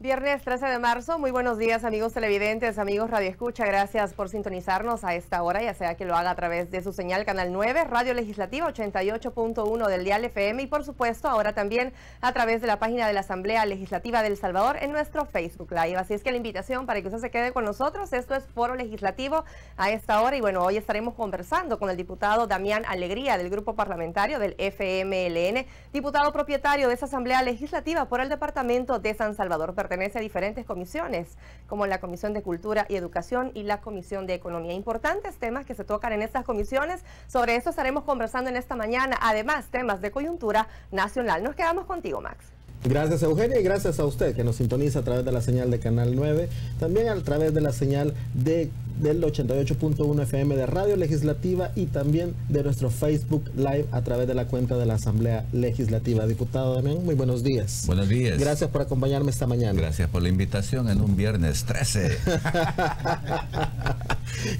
Viernes 13 de marzo, muy buenos días amigos televidentes, amigos Radio Escucha, gracias por sintonizarnos a esta hora, ya sea que lo haga a través de su señal Canal 9, Radio Legislativa 88.1 del dial FM y por supuesto ahora también a través de la página de la Asamblea Legislativa de El Salvador en nuestro Facebook Live. Así es que la invitación para que usted se quede con nosotros, esto es Foro Legislativo a esta hora y bueno, hoy estaremos conversando con el diputado Damián Alegría del Grupo Parlamentario del FMLN, diputado propietario de esa Asamblea Legislativa por el Departamento de San Salvador. Pertenece a diferentes comisiones, como la Comisión de Cultura y Educación y la Comisión de Economía. Importantes temas que se tocan en estas comisiones. Sobre eso estaremos conversando en esta mañana. Además, temas de coyuntura nacional. Nos quedamos contigo, Max. Gracias, Eugenia, y gracias a usted que nos sintoniza a través de la señal de Canal 9, también a través de la señal del 88.1 FM de Radio Legislativa y también de nuestro Facebook Live a través de la cuenta de la Asamblea Legislativa. Diputado Damián, muy buenos días. Buenos días. Gracias por acompañarme esta mañana. Gracias por la invitación en un viernes 13.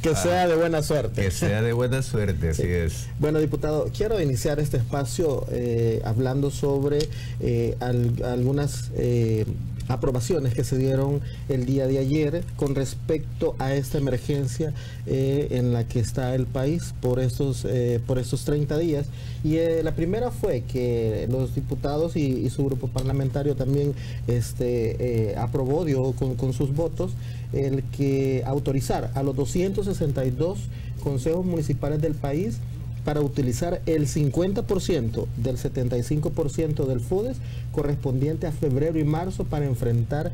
Que sea de buena suerte. Que sea de buena suerte, así es. Bueno, diputado, quiero iniciar este espacio hablando sobre algunas aprobaciones que se dieron el día de ayer con respecto a esta emergencia en la que está el país por estos 30 días. Y la primera fue que los diputados y su grupo parlamentario también aprobó, dio con sus votos, el que autorizar a los 262 consejos municipales del país para utilizar el 50% del 75% del FODES correspondiente a febrero y marzo para enfrentar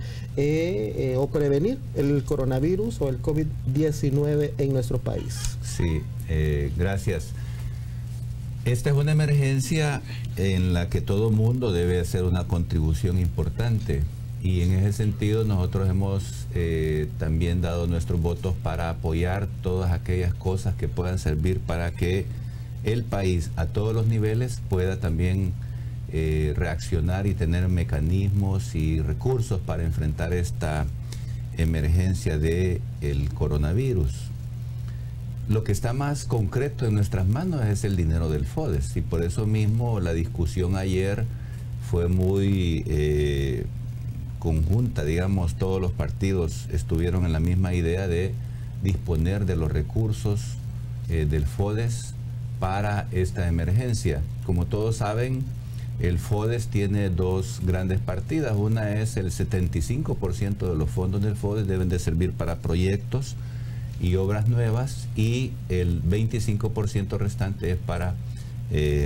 o prevenir el coronavirus o el COVID-19 en nuestro país. Sí, gracias. Esta es una emergencia en la que todo mundo debe hacer una contribución importante y en ese sentido nosotros hemos también dado nuestros votos para apoyar todas aquellas cosas que puedan servir para que el país a todos los niveles pueda también reaccionar y tener mecanismos y recursos para enfrentar esta emergencia del coronavirus. Lo que está más concreto en nuestras manos es el dinero del FODES y por eso mismo la discusión ayer fue muy conjunta, digamos, todos los partidos estuvieron en la misma idea de disponer de los recursos del FODES para esta emergencia. Como todos saben, el FODES tiene dos grandes partidas. Una es el 75% de los fondos del FODES deben de servir para proyectos y obras nuevas y el 25% restante es para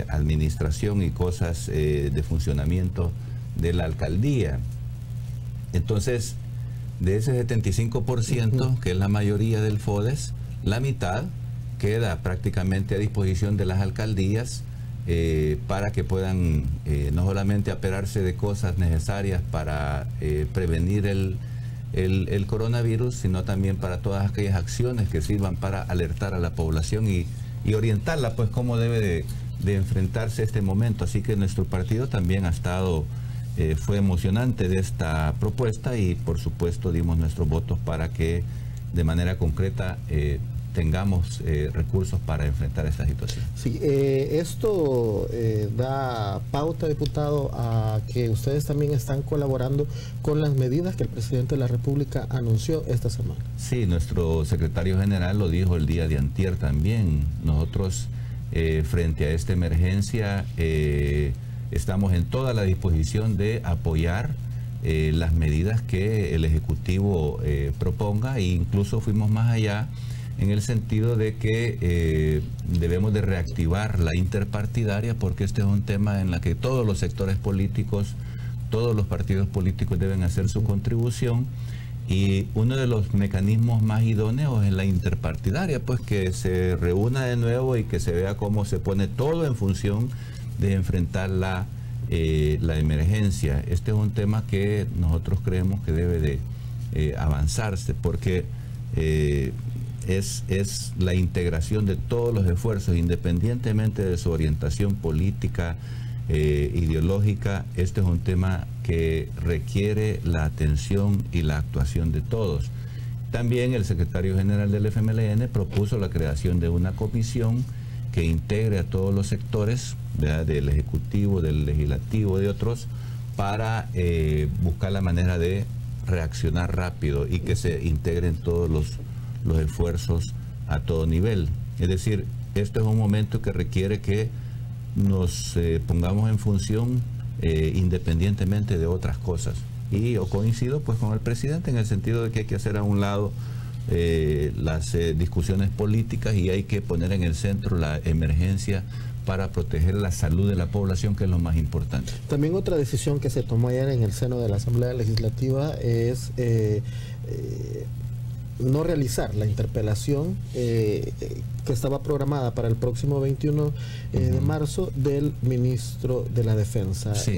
administración y cosas de funcionamiento de la alcaldía. Entonces, de ese 75%, que es la mayoría del FODES, la mitad queda prácticamente a disposición de las alcaldías para que puedan no solamente aperarse de cosas necesarias para prevenir el coronavirus, sino también para todas aquellas acciones que sirvan para alertar a la población y orientarla, pues, cómo debe de enfrentarse este momento. Así que nuestro partido también ha estado, fue emocionante de esta propuesta y por supuesto dimos nuestros votos para que de manera concreta tengamos recursos para enfrentar esta situación. Sí, esto da pauta, diputado, a que ustedes también están colaborando con las medidas que el presidente de la República anunció esta semana. Sí, nuestro secretario general lo dijo el día de antier también. Nosotros, frente a esta emergencia, estamos en toda la disposición de apoyar las medidas que el Ejecutivo proponga e incluso fuimos más allá en el sentido de que debemos de reactivar la interpartidaria porque este es un tema en el que todos los sectores políticos, todos los partidos políticos deben hacer su contribución y uno de los mecanismos más idóneos es la interpartidaria, pues que se reúna de nuevo y que se vea cómo se pone todo en función de enfrentar la emergencia. Este es un tema que nosotros creemos que debe de avanzarse porque es la integración de todos los esfuerzos, independientemente de su orientación política, ideológica. Este es un tema que requiere la atención y la actuación de todos. También el secretario general del FMLN propuso la creación de una comisión que integre a todos los sectores, ¿verdad?, del Ejecutivo, del Legislativo, de otros, para buscar la manera de reaccionar rápido y que se integren todos los esfuerzos a todo nivel. Es decir, esto es un momento que requiere que nos pongamos en función independientemente de otras cosas. Y yo coincido pues con el presidente en el sentido de que hay que hacer a un lado las discusiones políticas y hay que poner en el centro la emergencia para proteger la salud de la población, que es lo más importante. También otra decisión que se tomó ayer en el seno de la Asamblea Legislativa es no realizar la interpelación que estaba programada para el próximo 21 de marzo del ministro de la Defensa. Sí.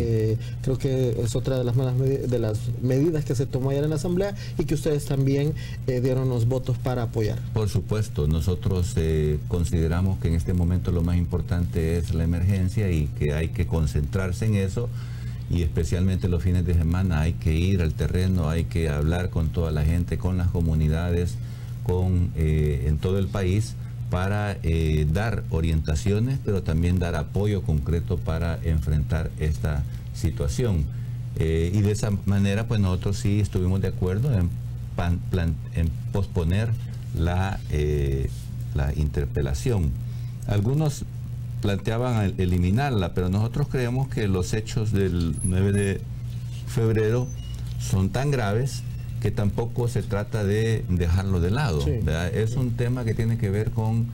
Creo que es otra de las medidas que se tomó ayer en la Asamblea y que ustedes también dieron los votos para apoyar. Por supuesto, nosotros consideramos que en este momento lo más importante es la emergencia y que hay que concentrarse en eso. Y especialmente los fines de semana hay que ir al terreno, hay que hablar con toda la gente, con las comunidades, en todo el país, para dar orientaciones, pero también dar apoyo concreto para enfrentar esta situación. Y de esa manera, pues nosotros sí estuvimos de acuerdo en posponer la interpelación. Algunos planteaban eliminarla, pero nosotros creemos que los hechos del 9 de febrero son tan graves que tampoco se trata de dejarlo de lado. Sí. Es un tema que tiene que ver con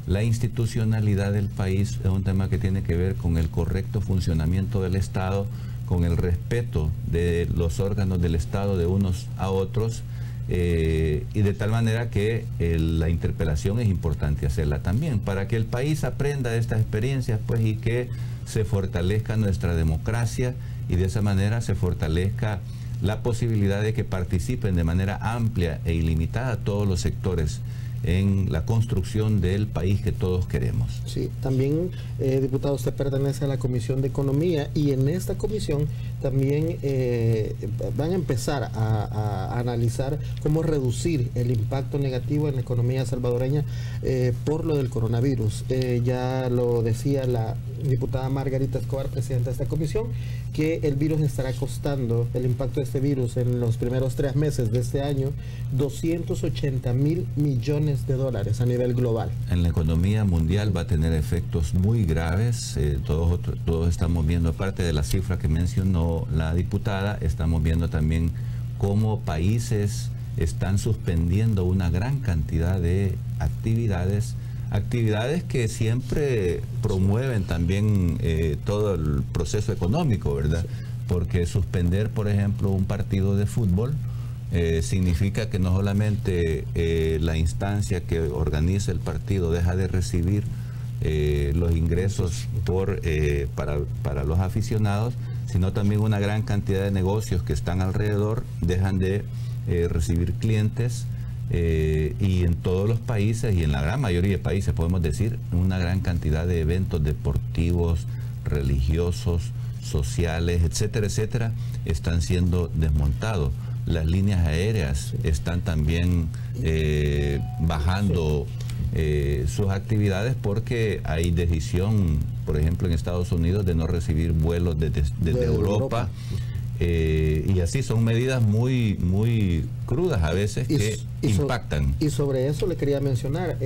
la institucionalidad del país, es un tema que tiene que ver con el correcto funcionamiento del Estado, con el respeto de los órganos del Estado de unos a otros, y de tal manera que la interpelación es importante hacerla también, para que el país aprenda de estas experiencias, pues, y que se fortalezca nuestra democracia y de esa manera se fortalezca la posibilidad de que participen de manera amplia e ilimitada todos los sectores en la construcción del país que todos queremos. Sí, también, diputado, usted pertenece a la Comisión de Economía y en esta comisión también van a empezar a analizar cómo reducir el impacto negativo en la economía salvadoreña por lo del coronavirus. Ya lo decía la diputada Margarita Escobar, presidenta de esta comisión, que el virus estará costando, el impacto de este virus en los primeros 3 meses de este año, 280.000 millones de dólares a nivel global. En la economía mundial va a tener efectos muy graves. Todos estamos viendo, aparte de la cifra que mencionó la diputada, estamos viendo también cómo países están suspendiendo una gran cantidad de actividades que siempre promueven también todo el proceso económico, ¿verdad? Porque suspender, por ejemplo, un partido de fútbol significa que no solamente la instancia que organiza el partido deja de recibir los ingresos para los aficionados, sino también una gran cantidad de negocios que están alrededor dejan de recibir clientes. Y en todos los países y en la gran mayoría de países, podemos decir, una gran cantidad de eventos deportivos, religiosos, sociales, etcétera, etcétera, están siendo desmontados. Las líneas aéreas están también bajando sus actividades porque hay decisión, por ejemplo, en Estados Unidos de no recibir vuelos desde Europa. Y así son medidas muy, muy crudas a veces que impactan. Y sobre eso le quería mencionar,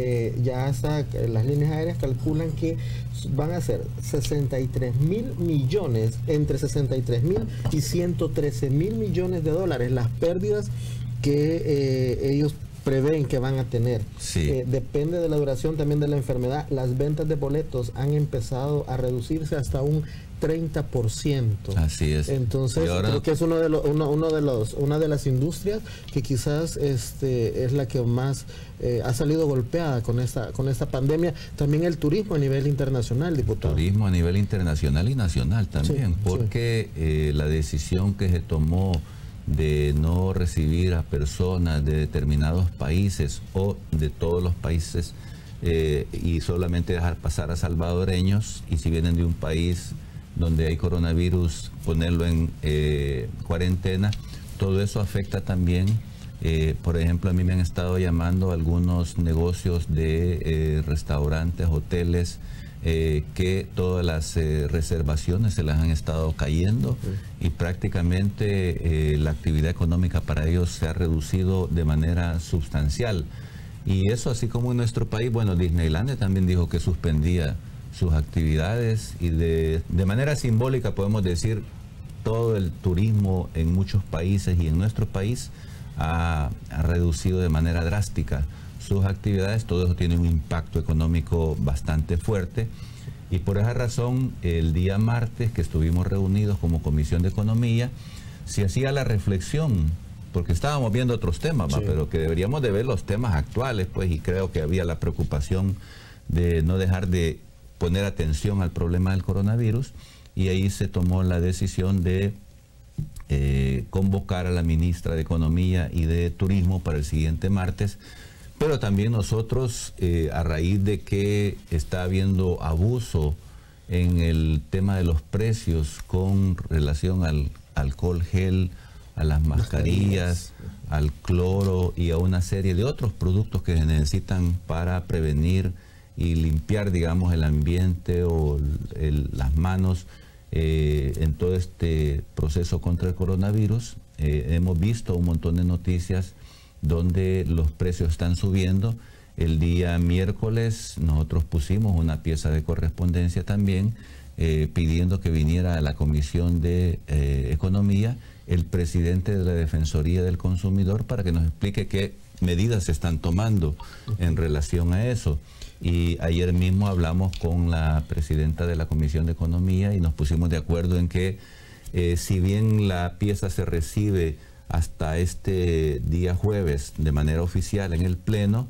ya hasta las líneas aéreas calculan que van a ser 63.000 millones, entre 63.000 y 113.000 millones de dólares las pérdidas que ellos prevén que van a tener. Sí. Depende de la duración también de la enfermedad. Las ventas de boletos han empezado a reducirse hasta un 30%. Así es. Entonces, creo que es una de las industrias que quizás es la que más ha salido golpeada con esta pandemia. También el turismo a nivel internacional, diputado. Turismo a nivel internacional y nacional también, sí, porque la decisión que se tomó de no recibir a personas de determinados países o de todos los países y solamente dejar pasar a salvadoreños, y si vienen de un país donde hay coronavirus, ponerlo en cuarentena, todo eso afecta también. Por ejemplo, a mí me han estado llamando algunos negocios de restaurantes, hoteles, que todas las reservaciones se les han estado cayendo y prácticamente la actividad económica para ellos se ha reducido de manera sustancial. Y eso, así como en nuestro país, bueno, Disneylandia también dijo que suspendía sus actividades y de manera simbólica podemos decir todo el turismo en muchos países y en nuestro país ha reducido de manera drástica sus actividades. Todo eso tiene un impacto económico bastante fuerte y por esa razón el día martes que estuvimos reunidos como Comisión de Economía se hacía la reflexión, porque estábamos viendo otros temas, sí, pero que deberíamos de ver los temas actuales, pues, y creo que había la preocupación de no dejar de poner atención al problema del coronavirus, y ahí se tomó la decisión de convocar a la ministra de Economía y de Turismo para el siguiente martes, pero también nosotros, a raíz de que está habiendo abuso en el tema de los precios con relación al alcohol gel, a las mascarillas, al cloro y a una serie de otros productos que se necesitan para prevenir y limpiar, digamos, el ambiente o las manos en todo este proceso contra el coronavirus. Hemos visto un montón de noticias donde los precios están subiendo. El día miércoles nosotros pusimos una pieza de correspondencia también pidiendo que viniera a la Comisión de Economía el presidente de la Defensoría del Consumidor para que nos explique qué medidas se están tomando en relación a eso. Y ayer mismo hablamos con la presidenta de la Comisión de Economía y nos pusimos de acuerdo en que si bien la pieza se recibe hasta este día jueves de manera oficial en el Pleno,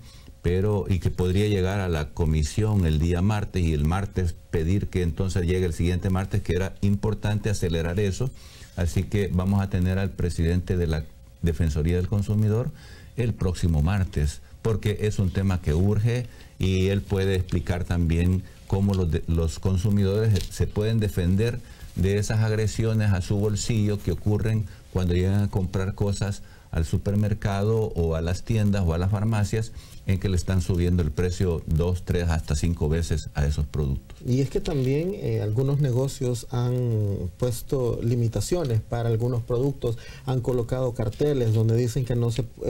y que podría llegar a la comisión el día martes y el martes pedir que entonces llegue el siguiente martes, que era importante acelerar eso. Así que vamos a tener al presidente de la Defensoría del Consumidor el próximo martes, porque es un tema que urge y él puede explicar también cómo los consumidores se pueden defender de esas agresiones a su bolsillo que ocurren cuando llegan a comprar cosas al supermercado o a las tiendas o a las farmacias, en que le están subiendo el precio 2, 3, hasta 5 veces a esos productos. Y es que también algunos negocios han puesto limitaciones para algunos productos, han colocado carteles donde dicen que no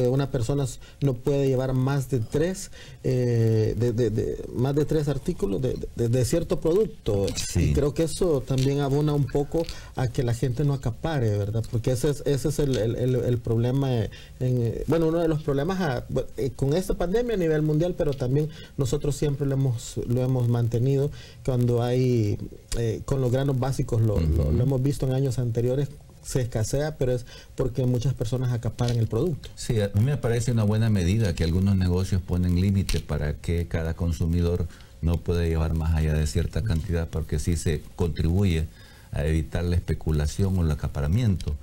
una persona no puede llevar más de 3 más de 3 artículos de cierto producto. Sí. Y creo que eso también abona un poco a que la gente no acapare, ¿verdad? Porque ese es el problema, bueno, uno de los problemas con esta pandemia a nivel mundial, pero también nosotros siempre lo hemos mantenido cuando hay, con los granos básicos, lo hemos visto en años anteriores, se escasea, pero es porque muchas personas acaparan el producto. Sí, a mí me parece una buena medida que algunos negocios ponen límite para que cada consumidor no pueda llevar más allá de cierta cantidad, porque sí se contribuye a evitar la especulación o el acaparamiento.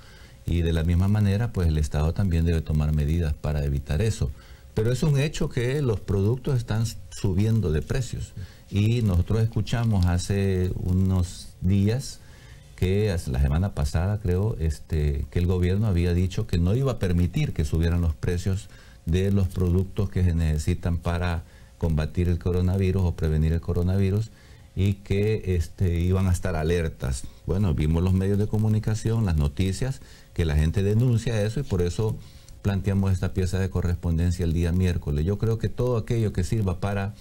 Y de la misma manera, pues el Estado también debe tomar medidas para evitar eso. Pero es un hecho que los productos están subiendo de precios. Y nosotros escuchamos hace unos días, que la semana pasada creo, que el gobierno había dicho que no iba a permitir que subieran los precios de los productos que se necesitan para combatir el coronavirus o prevenir el coronavirus, y que iban a estar alertas. Bueno, vimos los medios de comunicación, las noticias, que la gente denuncia eso, y por eso planteamos esta pieza de correspondencia el día miércoles. Yo creo que todo aquello que sirva para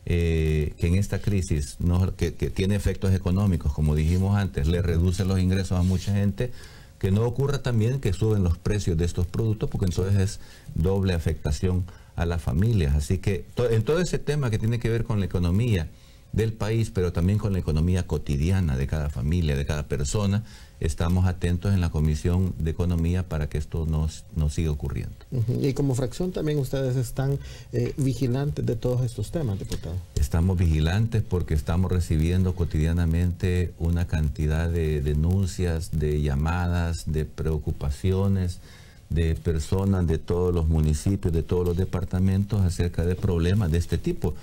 que en esta crisis, que tiene efectos económicos, como dijimos antes, le reduce los ingresos a mucha gente, que no ocurra también que suben los precios de estos productos, porque entonces es doble afectación a las familias. Así que en todo ese tema que tiene que ver con la economía del país, pero también con la economía cotidiana de cada familia, de cada persona, estamos atentos en la Comisión de Economía para que esto no siga ocurriendo. Y como fracción también ustedes están vigilantes de todos estos temas, diputado. Estamos vigilantes porque estamos recibiendo cotidianamente una cantidad de denuncias, de llamadas, de preocupaciones de personas de todos los municipios, de todos los departamentos acerca de problemas de este tipo.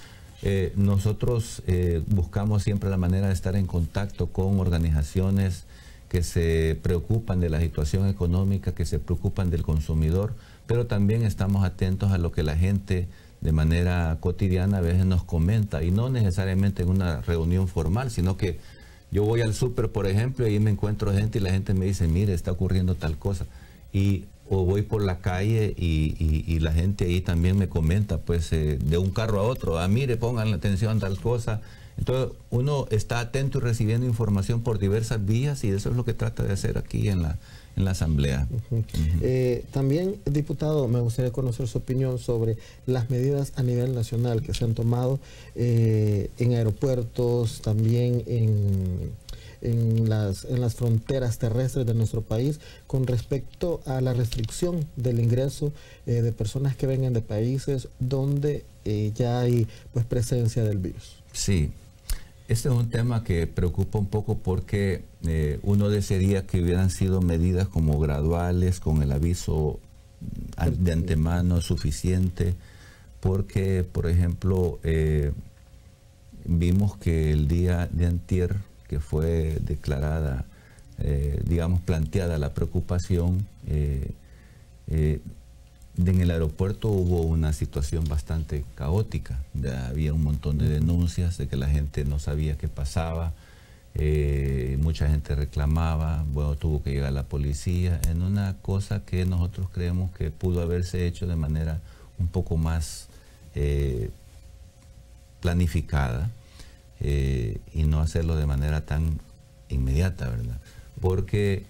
Nosotros buscamos siempre la manera de estar en contacto con organizaciones que se preocupan de la situación económica, que se preocupan del consumidor, pero también estamos atentos a lo que la gente de manera cotidiana a veces nos comenta, y no necesariamente en una reunión formal, sino que yo voy al súper, por ejemplo, y ahí me encuentro gente y la gente me dice, mire, está ocurriendo tal cosa. O voy por la calle y la gente ahí también me comenta, pues, de un carro a otro, mire, pongan atención a tal cosa. Entonces, uno está atento y recibiendo información por diversas vías, y eso es lo que trata de hacer aquí en la Asamblea. También, diputado, me gustaría conocer su opinión sobre las medidas a nivel nacional que se han tomado en aeropuertos, también en las fronteras terrestres de nuestro país, con respecto a la restricción del ingreso de personas que vengan de países donde ya hay, pues, presencia del virus. Sí. Este es un tema que preocupa un poco porque uno desearía que hubieran sido medidas como graduales, con el aviso de antemano suficiente, porque, por ejemplo, vimos que el día de antier, que fue declarada, digamos, planteada la preocupación, en el aeropuerto hubo una situación bastante caótica. Había un montón de denuncias de que la gente no sabía qué pasaba, mucha gente reclamaba, bueno, tuvo que llegar la policía, en una cosa que nosotros creemos que pudo haberse hecho de manera un poco más planificada, y no hacerlo de manera tan inmediata, ¿verdad? Porque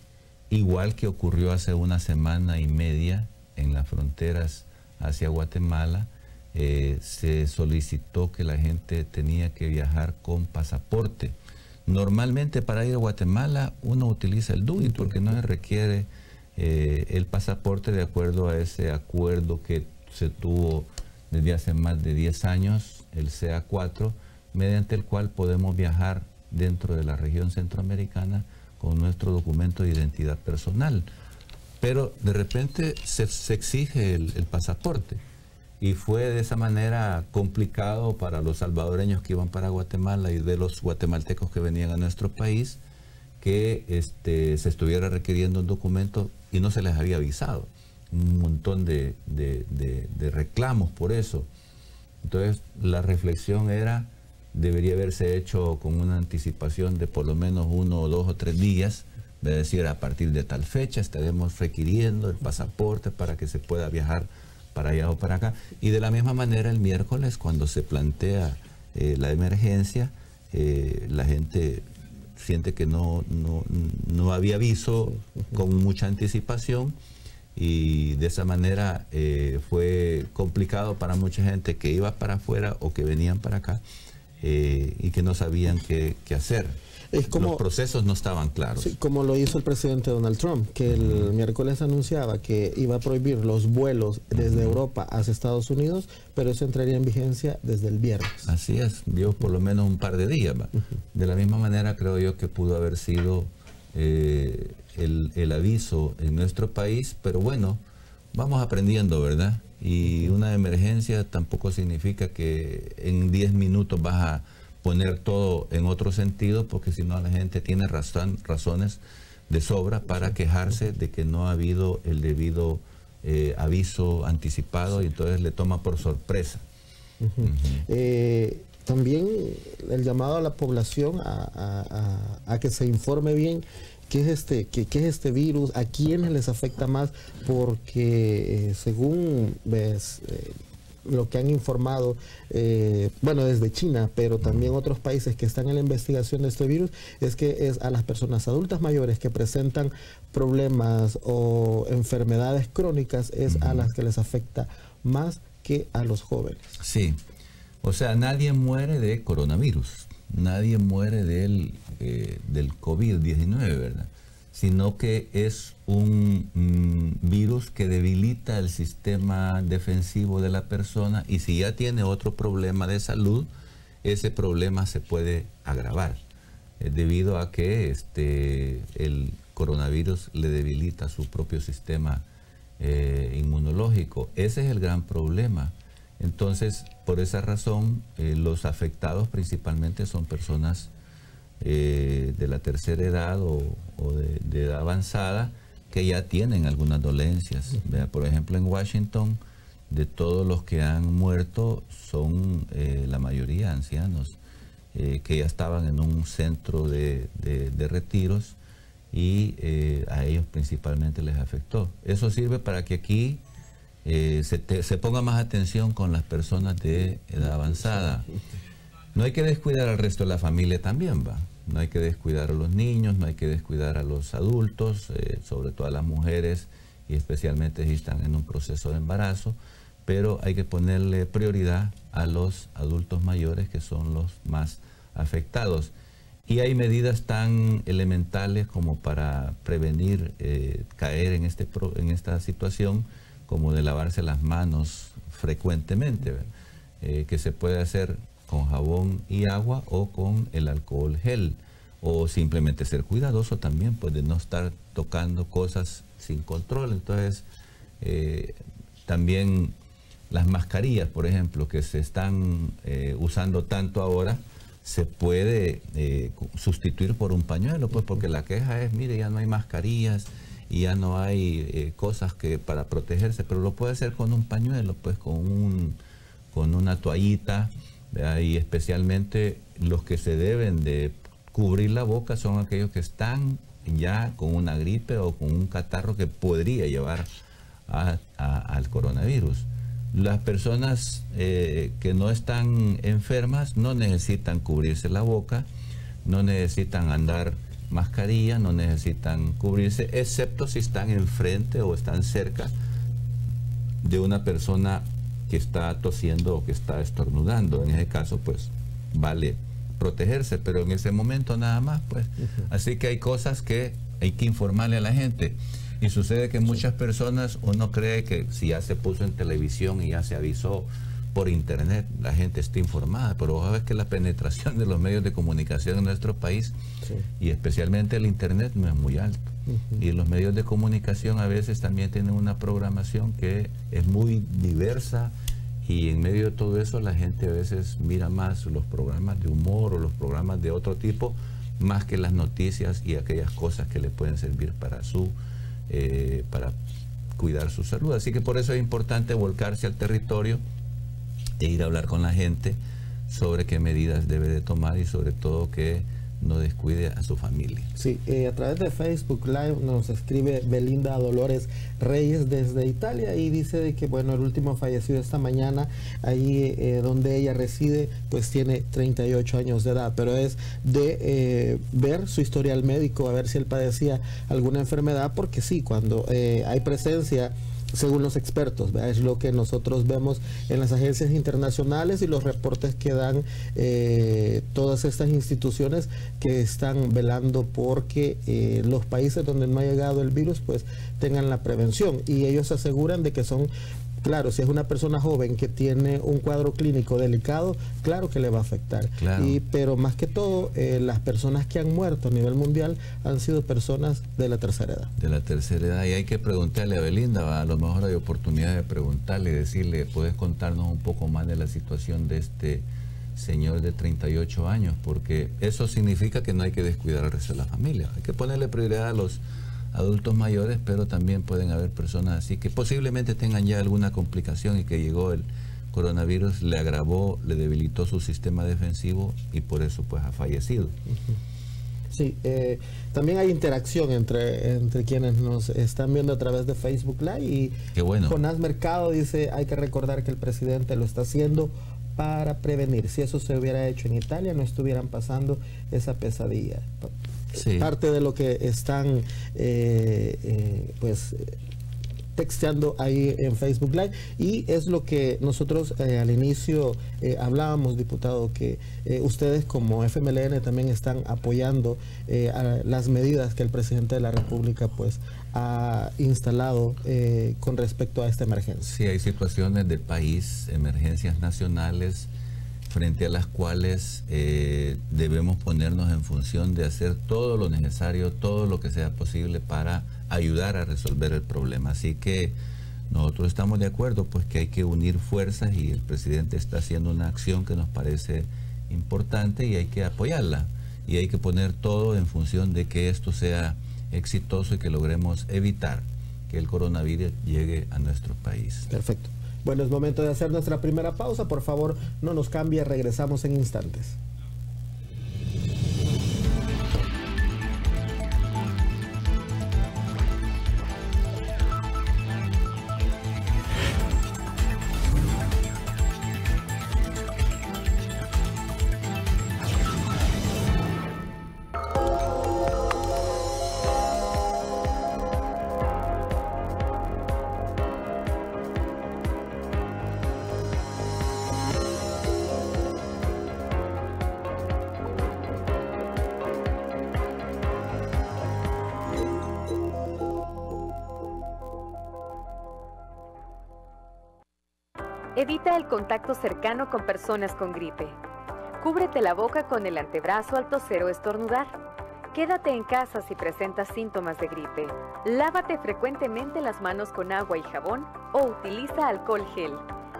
igual que ocurrió hace una semana y media, en las fronteras hacia Guatemala, se solicitó que la gente tenía que viajar con pasaporte. Normalmente para ir a Guatemala uno utiliza el DUI porque no se requiere el pasaporte, de acuerdo a ese acuerdo que se tuvo desde hace más de 10 años, el CA4, mediante el cual podemos viajar dentro de la región centroamericana con nuestro documento de identidad personal. Pero de repente se exige el pasaporte, y fue de esa manera complicado para los salvadoreños que iban para Guatemala y de los guatemaltecos que venían a nuestro país, que se estuviera requiriendo un documento y no se les había avisado. Un montón de reclamos por eso. Entonces la reflexión era, debería haberse hecho con una anticipación de por lo menos 1 o 2 o 3 días, de decir, a partir de tal fecha estaremos requiriendo el pasaporte para que se pueda viajar para allá o para acá. Y de la misma manera el miércoles, cuando se plantea la emergencia, la gente siente que no había aviso con mucha anticipación, y de esa manera fue complicado para mucha gente que iba para afuera o que venían para acá, y que no sabían qué hacer. Los procesos no estaban claros. Sí, como lo hizo el presidente Donald Trump, que el miércoles anunciaba que iba a prohibir los vuelos desde Europa hacia Estados Unidos, pero eso entraría en vigencia desde el viernes. Así es, dio por lo menos un par de días. De la misma manera creo yo que pudo haber sido el aviso en nuestro país, pero bueno, vamos aprendiendo, ¿verdad? Y una emergencia tampoco significa que en 10 minutos vas a poner todo en otro sentido, porque si no la gente tiene razones de sobra para quejarse de que no ha habido el debido aviso anticipado, y entonces le toma por sorpresa. También el llamado a la población a que se informe bien qué es este virus, a quiénes les afecta más, porque según lo que han informado, bueno, desde China, pero también otros países que están en la investigación de este virus, es que es a las personas adultas mayores que presentan problemas o enfermedades crónicas, es a las que les afecta más que a los jóvenes. Sí, o sea, nadie muere de coronavirus, nadie muere del COVID-19, ¿verdad? Sino que es un virus que debilita el sistema defensivo de la persona, y si ya tiene otro problema de salud, ese problema se puede agravar, debido a que el coronavirus le debilita su propio sistema inmunológico. Ese es el gran problema. Entonces, por esa razón, los afectados principalmente son personas de la tercera edad o de edad avanzada, que ya tienen algunas dolencias. Por ejemplo, en Washington de todos los que han muerto son la mayoría ancianos, que ya estaban en un centro de retiros y a ellos principalmente les afectó. Eso sirve para que aquí se ponga más atención con las personas de edad avanzada. No hay que descuidar al resto de la familia también, ¿va? No hay que descuidar a los niños, no hay que descuidar a los adultos, sobre todo a las mujeres, y especialmente si están en un proceso de embarazo, pero hay que ponerle prioridad a los adultos mayores, que son los más afectados. Y hay medidas tan elementales como para prevenir caer en esta situación, como de lavarse las manos frecuentemente, que se puede hacer con jabón y agua o con el alcohol gel, o simplemente ser cuidadoso también, pues de no estar tocando cosas sin control. Entonces, también las mascarillas, por ejemplo, que se están usando tanto ahora, se puede sustituir por un pañuelo, pues porque la queja es, mire, ya no hay mascarillas y ya no hay cosas para protegerse, pero lo puede hacer con un pañuelo, pues con una toallita, ¿verdad? Y especialmente los que se deben de cubrir la boca son aquellos que están ya con una gripe o con un catarro que podría llevar al coronavirus. Las personas que no están enfermas no necesitan cubrirse la boca, no necesitan andar mascarilla, no necesitan cubrirse, excepto si están enfrente o están cerca de una persona que está tosiendo o que está estornudando. En ese caso, pues, vale protegerse, pero en ese momento nada más, pues. Así que hay cosas que hay que informarle a la gente. Y sucede que muchas personas, uno cree que si ya se puso en televisión y ya se avisó por internet, la gente está informada, pero vos sabes que la penetración de los medios de comunicación en nuestro país, y especialmente el internet, no es muy alto. Y los medios de comunicación a veces también tienen una programación que es muy diversa, y en medio de todo eso la gente a veces mira más los programas de humor o los programas de otro tipo, más que las noticias y aquellas cosas que le pueden servir para cuidar su salud. Así que por eso es importante volcarse al territorio e ir a hablar con la gente sobre qué medidas debe de tomar, y sobre todo que no descuide a su familia. Sí, a través de Facebook Live nos escribe Belinda Dolores Reyes desde Italia, y dice de que, bueno, el último fallecido esta mañana, ahí donde ella reside, pues tiene 38 años de edad, pero es de ver su historial médico, a ver si él padecía alguna enfermedad, porque sí, cuando hay presencia, según los expertos, ¿verdad? Es lo que nosotros vemos en las agencias internacionales y los reportes que dan todas estas instituciones que están velando porque los países donde no ha llegado el virus pues tengan la prevención, y ellos aseguran de que son, claro, si es una persona joven que tiene un cuadro clínico delicado, claro que le va a afectar. Claro. Pero más que todo, las personas que han muerto a nivel mundial han sido personas de la tercera edad. De la tercera edad, y hay que preguntarle a Belinda, a lo mejor hay oportunidad de preguntarle y decirle, ¿puedes contarnos un poco más de la situación de este señor de 38 años? Porque eso significa que no hay que descuidar al resto de la familia. Hay que ponerle prioridad a los adultos mayores, pero también pueden haber personas así que posiblemente tengan ya alguna complicación y que llegó el coronavirus, le agravó, le debilitó su sistema defensivo y por eso pues ha fallecido. Sí, también hay interacción entre quienes nos están viendo a través de Facebook Live, y qué bueno. Jonás Mercado dice, hay que recordar que el presidente lo está haciendo para prevenir. Si eso se hubiera hecho en Italia, no estuvieran pasando esa pesadilla. Sí. Parte de lo que están pues texteando ahí en Facebook Live, y es lo que nosotros al inicio hablábamos, diputado, que ustedes como FMLN también están apoyando a las medidas que el presidente de la República pues ha instalado con respecto a esta emergencia. Sí, hay situaciones del país, emergencias nacionales, frente a las cuales debemos ponernos en función de hacer todo lo necesario, todo lo que sea posible para ayudar a resolver el problema. Así que nosotros estamos de acuerdo pues que hay que unir fuerzas, y el presidente está haciendo una acción que nos parece importante y hay que apoyarla, y hay que poner todo en función de que esto sea exitoso y que logremos evitar que el coronavirus llegue a nuestro país. Perfecto. Bueno, es momento de hacer nuestra primera pausa. Por favor, no nos cambie, regresamos en instantes. Evita el contacto cercano con personas con gripe. Cúbrete la boca con el antebrazo al toser o estornudar. Quédate en casa si presentas síntomas de gripe. Lávate frecuentemente las manos con agua y jabón o utiliza alcohol gel.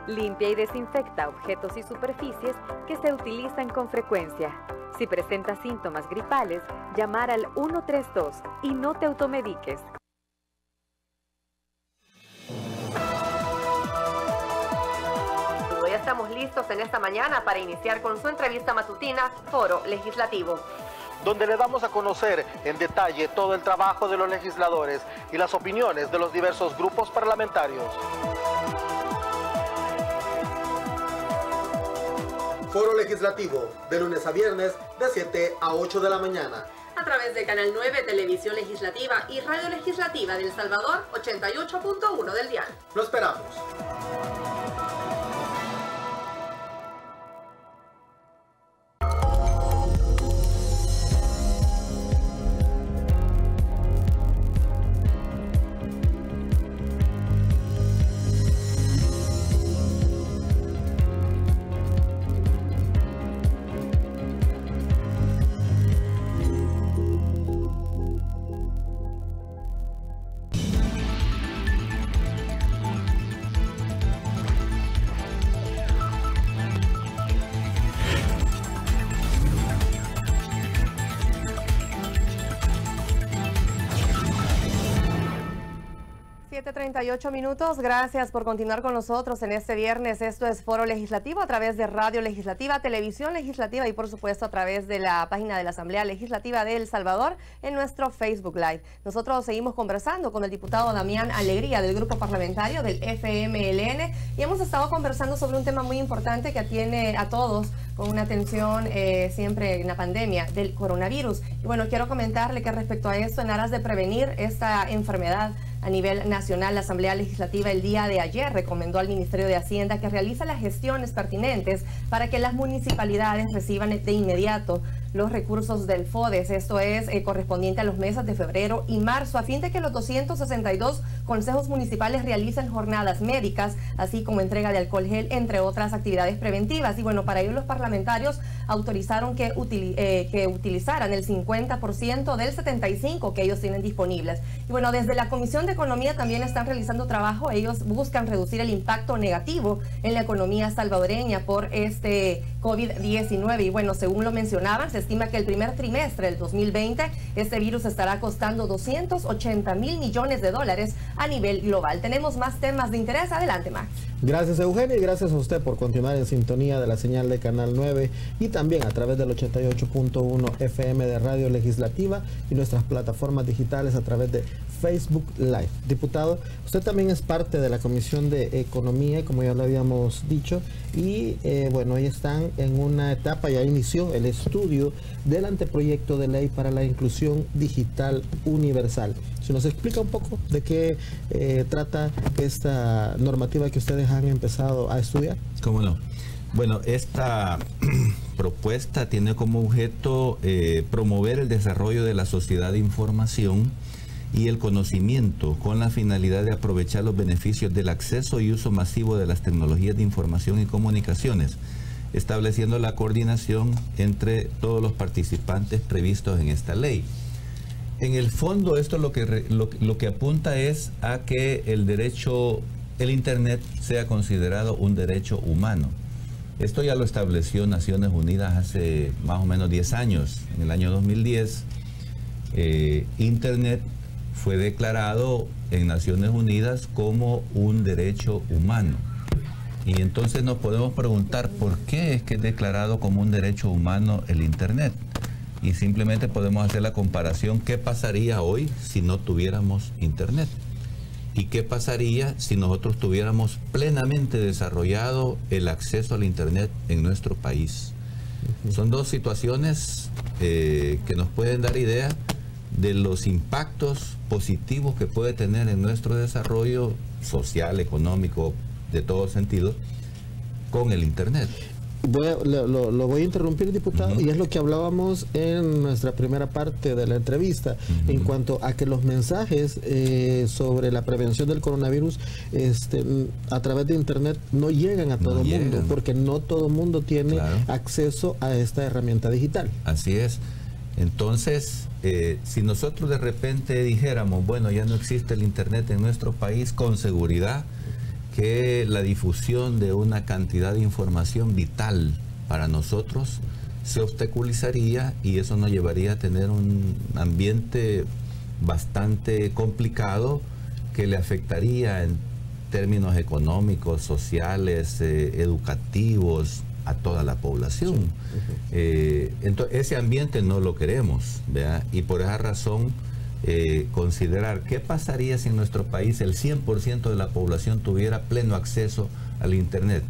Limpia y desinfecta objetos y superficies que se utilizan con frecuencia. Si presentas síntomas gripales, llamar al 132 y no te automediques. Ya estamos listos en esta mañana para iniciar con su entrevista matutina Foro Legislativo, donde le damos a conocer en detalle todo el trabajo de los legisladores y las opiniones de los diversos grupos parlamentarios. Foro Legislativo, de lunes a viernes, de 7 a 8 de la mañana. A través de Canal 9, Televisión Legislativa y Radio Legislativa de El Salvador, 88.1 del dial. Lo esperamos. Minutos. Gracias por continuar con nosotros en este viernes. Esto es Foro Legislativo a través de Radio Legislativa, Televisión Legislativa y por supuesto a través de la página de la Asamblea Legislativa de El Salvador en nuestro Facebook Live. Nosotros seguimos conversando con el diputado Damián Alegría del grupo parlamentario del FMLN y hemos estado conversando sobre un tema muy importante que atiene a todos con una atención siempre en la pandemia del coronavirus. Y bueno, quiero comentarle que respecto a esto, en aras de prevenir esta enfermedad a nivel nacional, la Asamblea Legislativa el día de ayer recomendó al Ministerio de Hacienda que realice las gestiones pertinentes para que las municipalidades reciban de inmediato los recursos del FODES, esto es correspondiente a los meses de febrero y marzo, a fin de que los 262 consejos municipales realicen jornadas médicas, así como entrega de alcohol gel, entre otras actividades preventivas. Y bueno, para ello los parlamentarios autorizaron que utilizaran el 50% del 75% que ellos tienen disponibles. Y bueno, desde la Comisión de Economía también están realizando trabajo. Ellos buscan reducir el impacto negativo en la economía salvadoreña por este COVID-19. Y bueno, según lo mencionaban, se estima que el primer trimestre del 2020 este virus estará costando 280.000 millones de dólares a nivel global. Tenemos más temas de interés. Adelante, Max. Gracias, Eugenia, y gracias a usted por continuar en sintonía de la señal de Canal 9 y también a través del 88.1 FM de Radio Legislativa y nuestras plataformas digitales a través de Facebook Live. Diputado, usted también es parte de la Comisión de Economía, como ya lo habíamos dicho, y bueno, hoy están en una etapa, ya inició el estudio del anteproyecto de ley para la inclusión digital universal. Si nos explica un poco de qué trata esta normativa que ustedes han empezado a estudiar. ¿Cómo no? Bueno, esta propuesta tiene como objeto promover el desarrollo de la sociedad de información y el conocimiento con la finalidad de aprovechar los beneficios del acceso y uso masivo de las tecnologías de información y comunicaciones, estableciendo la coordinación entre todos los participantes previstos en esta ley. En el fondo, esto lo que apunta es a que el Internet sea considerado un derecho humano. Esto ya lo estableció Naciones Unidas hace más o menos 10 años. En el año 2010, Internet fue declarado en Naciones Unidas como un derecho humano. Y entonces nos podemos preguntar por qué es que es declarado como un derecho humano el Internet. Y simplemente podemos hacer la comparación, ¿qué pasaría hoy si no tuviéramos Internet? ¿Y qué pasaría si nosotros tuviéramos plenamente desarrollado el acceso al Internet en nuestro país? Son dos situaciones que nos pueden dar idea de los impactos positivos que puede tener en nuestro desarrollo social, económico, de todos sentidos, con el Internet. Lo voy a interrumpir, diputado, y es lo que hablábamos en nuestra primera parte de la entrevista, en cuanto a que los mensajes sobre la prevención del coronavirus a través de Internet no llegan a todo el mundo, porque no todo el mundo tiene acceso a esta herramienta digital. Así es. Entonces, si nosotros de repente dijéramos, bueno, ya no existe el Internet en nuestro país, con seguridad que la difusión de una cantidad de información vital para nosotros se obstaculizaría, y eso nos llevaría a tener un ambiente bastante complicado que le afectaría en términos económicos, sociales, educativos a toda la población. Entonces, ese ambiente no lo queremos, ¿verdad? Y por esa razón considerar qué pasaría si en nuestro país el 100% de la población tuviera pleno acceso al Internet.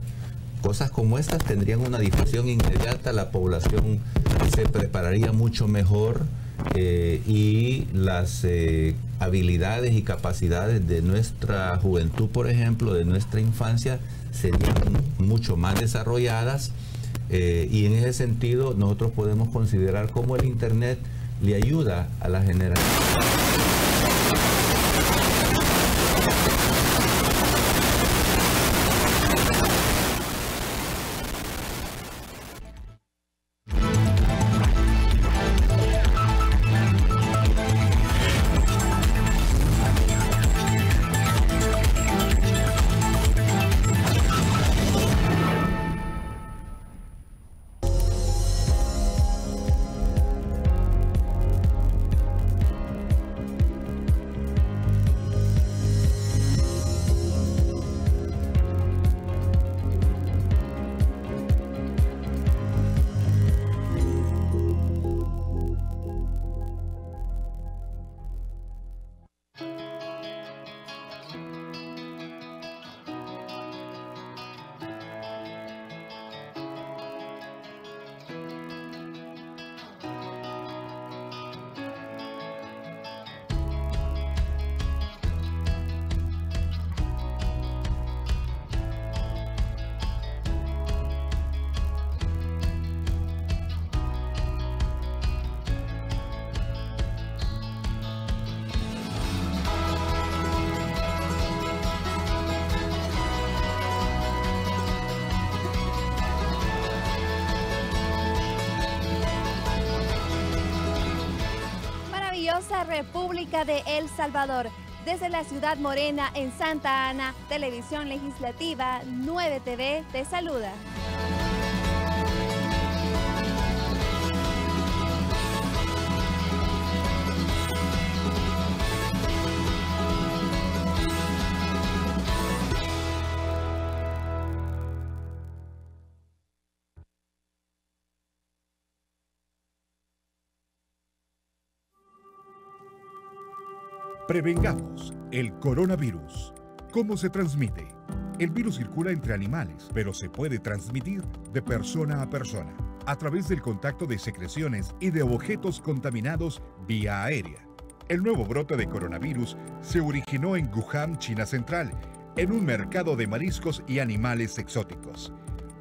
Cosas como estas tendrían una difusión inmediata, la población se prepararía mucho mejor, y las habilidades y capacidades de nuestra juventud, por ejemplo, de nuestra infancia, serían mucho más desarrolladas, y en ese sentido nosotros podemos considerar cómo el Internet le ayuda a la generación. República de El Salvador. Desde la ciudad morena en Santa Ana, Televisión Legislativa 9 TV te saluda. Prevengamos el coronavirus. ¿Cómo se transmite? El virus circula entre animales, pero se puede transmitir de persona a persona, a través del contacto de secreciones y de objetos contaminados vía aérea. El nuevo brote de coronavirus se originó en Wuhan, China Central, en un mercado de mariscos y animales exóticos.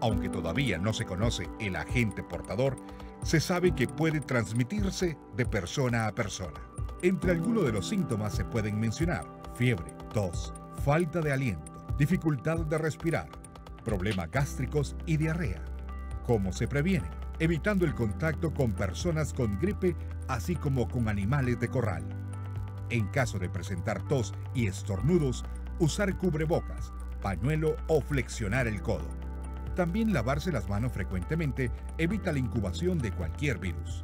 Aunque todavía no se conoce el agente portador, se sabe que puede transmitirse de persona a persona. Entre algunos de los síntomas se pueden mencionar fiebre, tos, falta de aliento, dificultad de respirar, problemas gástricos y diarrea. ¿Cómo se previene? Evitando el contacto con personas con gripe, así como con animales de corral. En caso de presentar tos y estornudos, usar cubrebocas, pañuelo o flexionar el codo. También lavarse las manos frecuentemente evita la incubación de cualquier virus.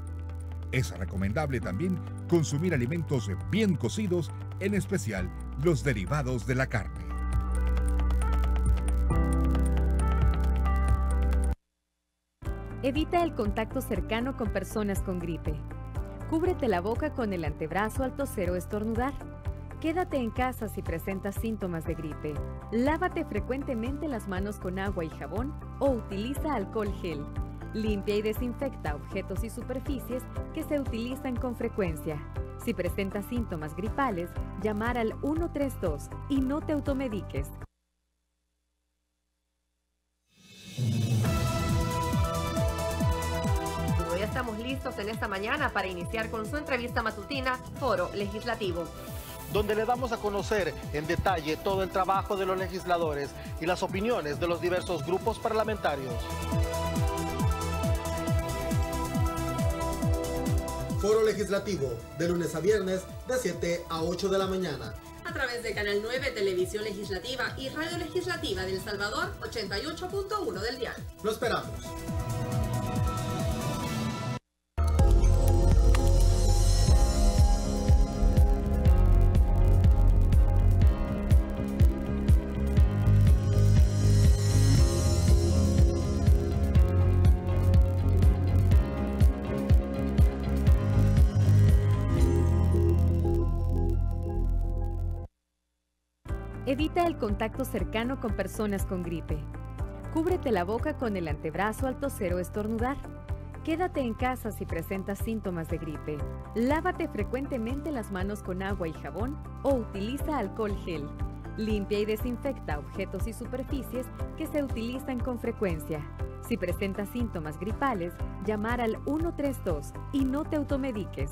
Es recomendable también consumir alimentos bien cocidos, en especial los derivados de la carne. Evita el contacto cercano con personas con gripe. Cúbrete la boca con el antebrazo al toser o estornudar. Quédate en casa si presentas síntomas de gripe. Lávate frecuentemente las manos con agua y jabón o utiliza alcohol gel. Limpia y desinfecta objetos y superficies que se utilizan con frecuencia. Si presentas síntomas gripales, llamar al 132 y no te automediques. Ya estamos listos en esta mañana para iniciar con su entrevista matutina Foro Legislativo, donde le damos a conocer en detalle todo el trabajo de los legisladores y las opiniones de los diversos grupos parlamentarios. Foro Legislativo, de lunes a viernes, de 7 a 8 de la mañana. a través de Canal 9, Televisión Legislativa y Radio Legislativa de El Salvador, 88.1 del dial. Lo esperamos. Evita el contacto cercano con personas con gripe. Cúbrete la boca con el antebrazo al toser o estornudar. Quédate en casa si presentas síntomas de gripe. Lávate frecuentemente las manos con agua y jabón o utiliza alcohol gel. Limpia y desinfecta objetos y superficies que se utilizan con frecuencia. Si presentas síntomas gripales, llamar al 132 y no te automediques.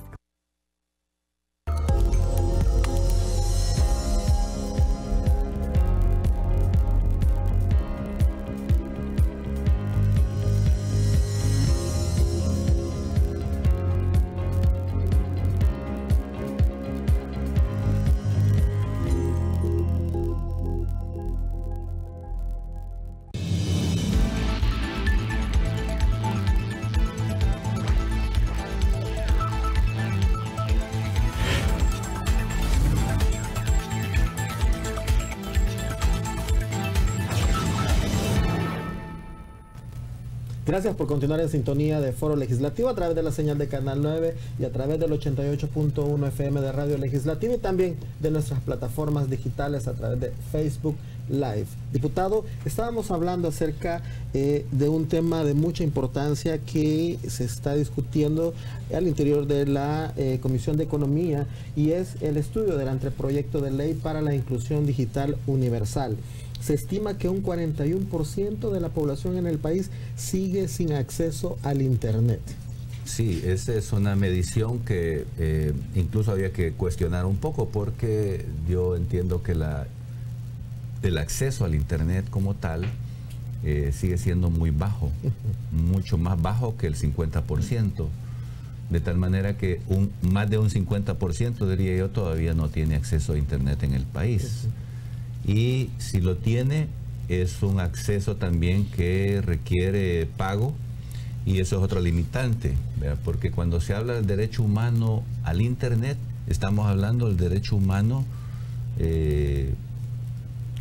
Gracias por continuar en sintonía de Foro Legislativo a través de la señal de Canal 9 y a través del 88.1 FM de Radio Legislativa y también de nuestras plataformas digitales a través de Facebook Live. Diputado, estábamos hablando acerca de un tema de mucha importancia que se está discutiendo al interior de la Comisión de Economía y es el estudio del anteproyecto de ley para la inclusión digital universal. Se estima que un 41% de la población en el país sigue sin acceso al Internet. Sí, esa es una medición que incluso había que cuestionar un poco porque yo entiendo que el acceso al Internet como tal sigue siendo muy bajo, mucho más bajo que el 50%. De tal manera que más de un 50%, diría yo, todavía no tiene acceso a Internet en el país. Y si lo tiene, es un acceso también que requiere pago y eso es otro limitante, ¿verdad? Porque cuando se habla del derecho humano al Internet, estamos hablando del derecho humano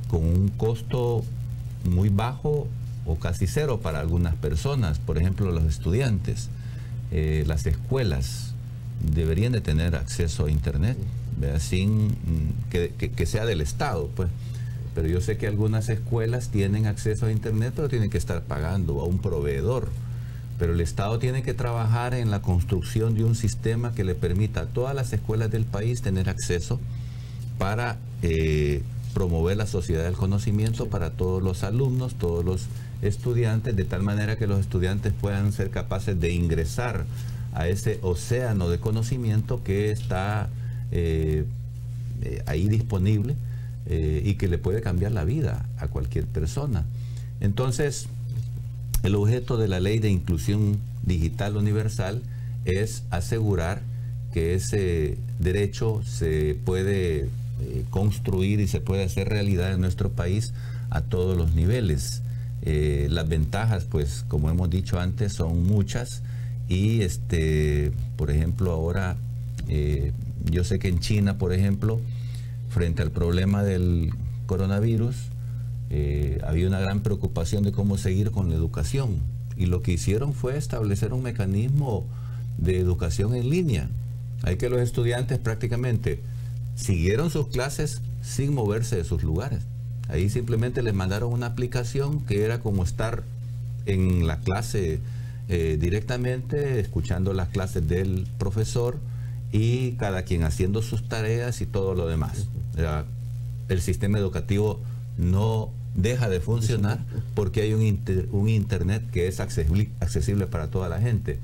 con un costo muy bajo o casi cero para algunas personas, por ejemplo los estudiantes. Las escuelas deberían de tener acceso a Internet, ¿verdad? Sin que sea del Estado, pues. Pero yo sé que algunas escuelas tienen acceso a Internet, pero tienen que estar pagando a un proveedor. Pero el Estado tiene que trabajar en la construcción de un sistema que le permita a todas las escuelas del país tener acceso para promover la sociedad del conocimiento para todos los alumnos, todos los estudiantes, de tal manera que los estudiantes puedan ser capaces de ingresar a ese océano de conocimiento que está ahí disponible. Y que le puede cambiar la vida a cualquier persona. Entonces, el objeto de la Ley de Inclusión Digital Universal es asegurar que ese derecho se puede construir y se puede hacer realidad en nuestro país a todos los niveles. Las ventajas, pues, como hemos dicho antes, son muchas y, por ejemplo, ahora, yo sé que en China, por ejemplo, frente al problema del coronavirus, había una gran preocupación de cómo seguir con la educación. y lo que hicieron fue establecer un mecanismo de educación en línea. Hay que los estudiantes prácticamente siguieron sus clases sin moverse de sus lugares. Ahí simplemente les mandaron una aplicación que era como estar en la clase directamente, escuchando las clases del profesor y cada quien haciendo sus tareas y todo lo demás. El sistema educativo no deja de funcionar porque hay un internet que es accesible para toda la gente.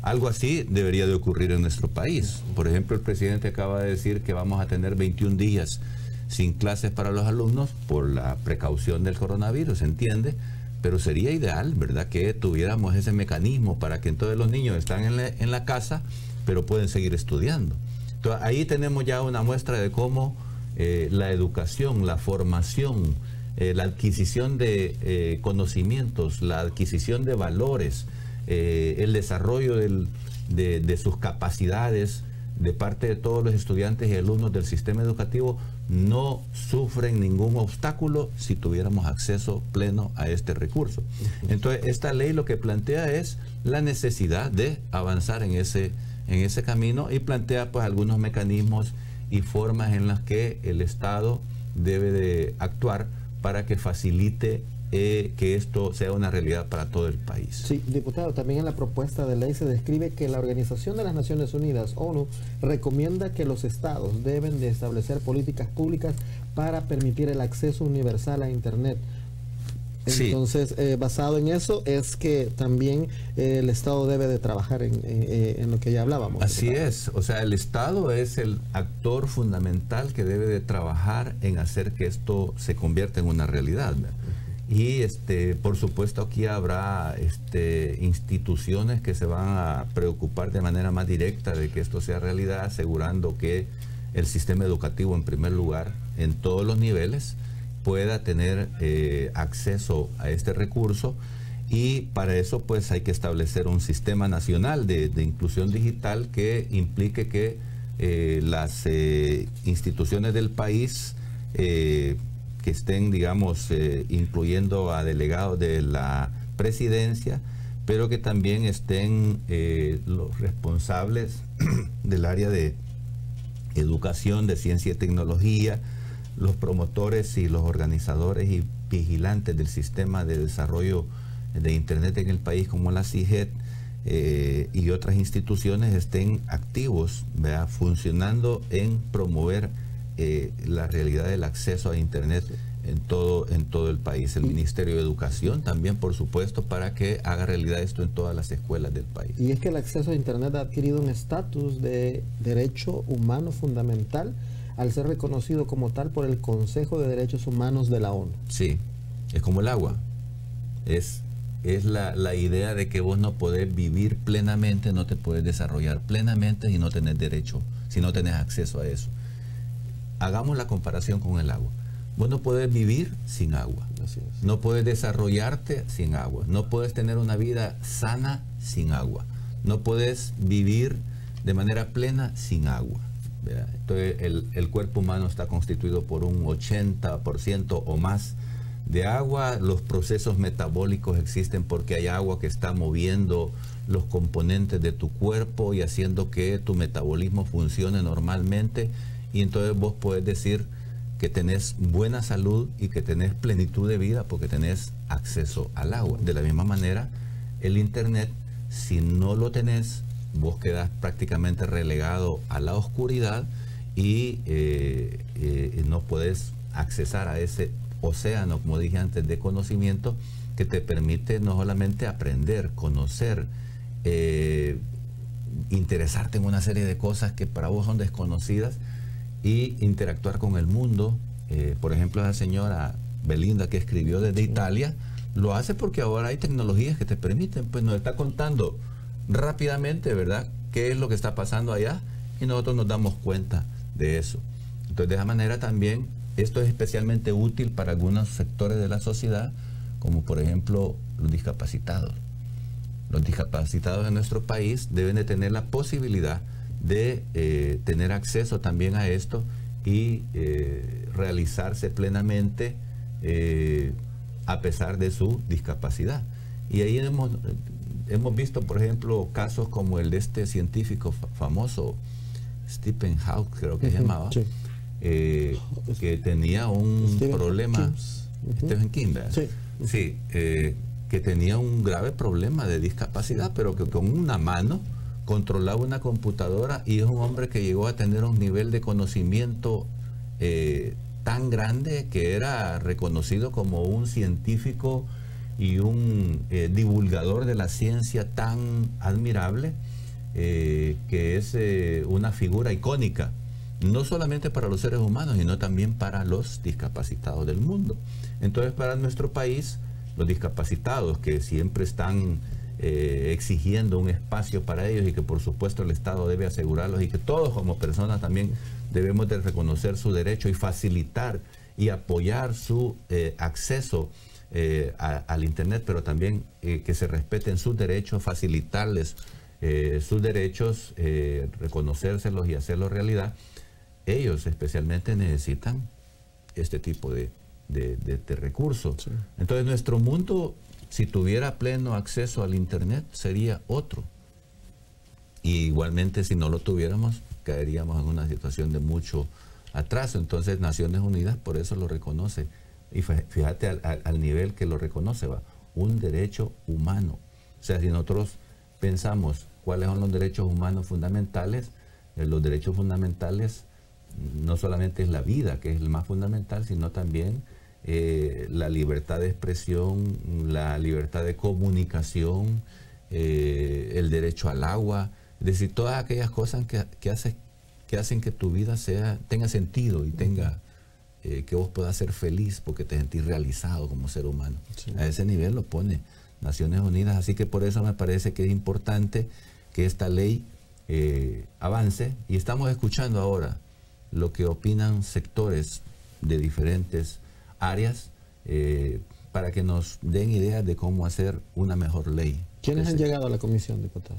Algo así debería de ocurrir en nuestro país. Por ejemplo, el presidente acaba de decir que vamos a tener 21 días sin clases para los alumnos por la precaución del coronavirus, ¿entiende? Pero sería ideal, ¿verdad?, que tuviéramos ese mecanismo para que entonces los niños están en la casa, pero pueden seguir estudiando. Entonces, ahí tenemos ya una muestra de cómo la educación, la formación, la adquisición de conocimientos, la adquisición de valores, el desarrollo de sus capacidades de parte de todos los estudiantes y alumnos del sistema educativo no sufren ningún obstáculo si tuviéramos acceso pleno a este recurso. Entonces, esta ley lo que plantea es la necesidad de avanzar en ese camino y plantea pues algunos mecanismos y formas en las que el Estado debe de actuar para que facilite que esto sea una realidad para todo el país. Sí, diputado, también en la propuesta de ley se describe que la Organización de las Naciones Unidas, ONU, recomienda que los estados deben de establecer políticas públicas para permitir el acceso universal a Internet. Entonces, basado en eso, es que también el Estado debe de trabajar en lo que ya hablábamos. Así es, o sea, el Estado es el actor fundamental que debe de trabajar en hacer que esto se convierta en una realidad, ¿verdad? Y por supuesto aquí habrá instituciones que se van a preocupar de manera más directa de que esto sea realidad, asegurando que el sistema educativo en primer lugar, en todos los niveles, pueda tener acceso a este recurso, y para eso pues hay que establecer un sistema nacional de inclusión digital que implique que las instituciones del país que estén, digamos, incluyendo a delegados de la presidencia, pero que también estén los responsables del área de educación, de ciencia y tecnología, los promotores y los organizadores y vigilantes del sistema de desarrollo de Internet en el país, como la CIGET y otras instituciones, estén activos, ¿verdad?, funcionando en promover la realidad del acceso a Internet en todo el país. El Ministerio de Educación también, por supuesto, para que haga realidad esto en todas las escuelas del país. Y es que el acceso a Internet ha adquirido un estatus de derecho humano fundamental al ser reconocido como tal por el Consejo de Derechos Humanos de la ONU. Sí, es como el agua. Es la idea de que vos no podés vivir plenamente, no te puedes desarrollar plenamente si no tenés derecho, si no tenés acceso a eso. Hagamos la comparación con el agua. Vos no puedes vivir sin agua. No puedes desarrollarte sin agua. No puedes tener una vida sana sin agua. No puedes vivir de manera plena sin agua. ¿Verdad? Entonces el cuerpo humano está constituido por un 80% o más de agua. Los procesos metabólicos existen porque hay agua que está moviendo los componentes de tu cuerpo y haciendo que tu metabolismo funcione normalmente. Y entonces vos podés decir que tenés buena salud y que tenés plenitud de vida porque tenés acceso al agua. De la misma manera, el Internet, si no lo tenés, vos quedás prácticamente relegado a la oscuridad y no podés accesar a ese océano, como dije antes, de conocimiento que te permite no solamente aprender, conocer, interesarte en una serie de cosas que para vos son desconocidas, y interactuar con el mundo. Por ejemplo, esa señora Belinda que escribió desde Italia, lo hace porque ahora hay tecnologías que te permiten, pues nos está contando rápidamente, ¿verdad?, qué es lo que está pasando allá, y nosotros nos damos cuenta de eso. Entonces, de esa manera también, esto es especialmente útil para algunos sectores de la sociedad, como por ejemplo los discapacitados. Los discapacitados en nuestro país deben de tener la posibilidad de tener acceso también a esto y realizarse plenamente a pesar de su discapacidad. Y ahí hemos visto, por ejemplo, casos como el de este científico famoso, Stephen Hawking, creo que se llamaba, Sí. Que tenía un problema. Stephen King, ¿verdad? Sí. Sí, que tenía un grave problema de discapacidad, pero que con una mano controlaba una computadora, y es un hombre que llegó a tener un nivel de conocimiento tan grande que era reconocido como un científico y un divulgador de la ciencia tan admirable, que es una figura icónica, no solamente para los seres humanos, sino también para los discapacitados del mundo. Entonces, para nuestro país, los discapacitados, que siempre están exigiendo un espacio para ellos, y que por supuesto el Estado debe asegurarlos, y que todos como personas también debemos de reconocer su derecho y facilitar y apoyar su acceso al Internet, pero también que se respeten sus derechos, facilitarles sus derechos, reconocérselos y hacerlos realidad. Ellos especialmente necesitan este tipo de recursos. Sí. Entonces, nuestro mundo, si tuviera pleno acceso al Internet, sería otro. Y igualmente, si no lo tuviéramos, caeríamos en una situación de mucho atraso. Entonces, Naciones Unidas por eso lo reconoce. Y fíjate al nivel que lo reconoce, va, un derecho humano. O sea, si nosotros pensamos cuáles son los derechos humanos fundamentales, los derechos fundamentales no solamente es la vida, que es el más fundamental, sino también la libertad de expresión, la libertad de comunicación, el derecho al agua, es decir, todas aquellas cosas que hacen que tu vida tenga sentido y que vos puedas ser feliz porque te sentís realizado como ser humano. Sí. A ese nivel lo pone Naciones Unidas, así que por eso me parece que es importante que esta ley avance, y estamos escuchando ahora lo que opinan sectores de diferentes áreas para que nos den ideas de cómo hacer una mejor ley. ¿Quiénes han llegado a la comisión, diputado?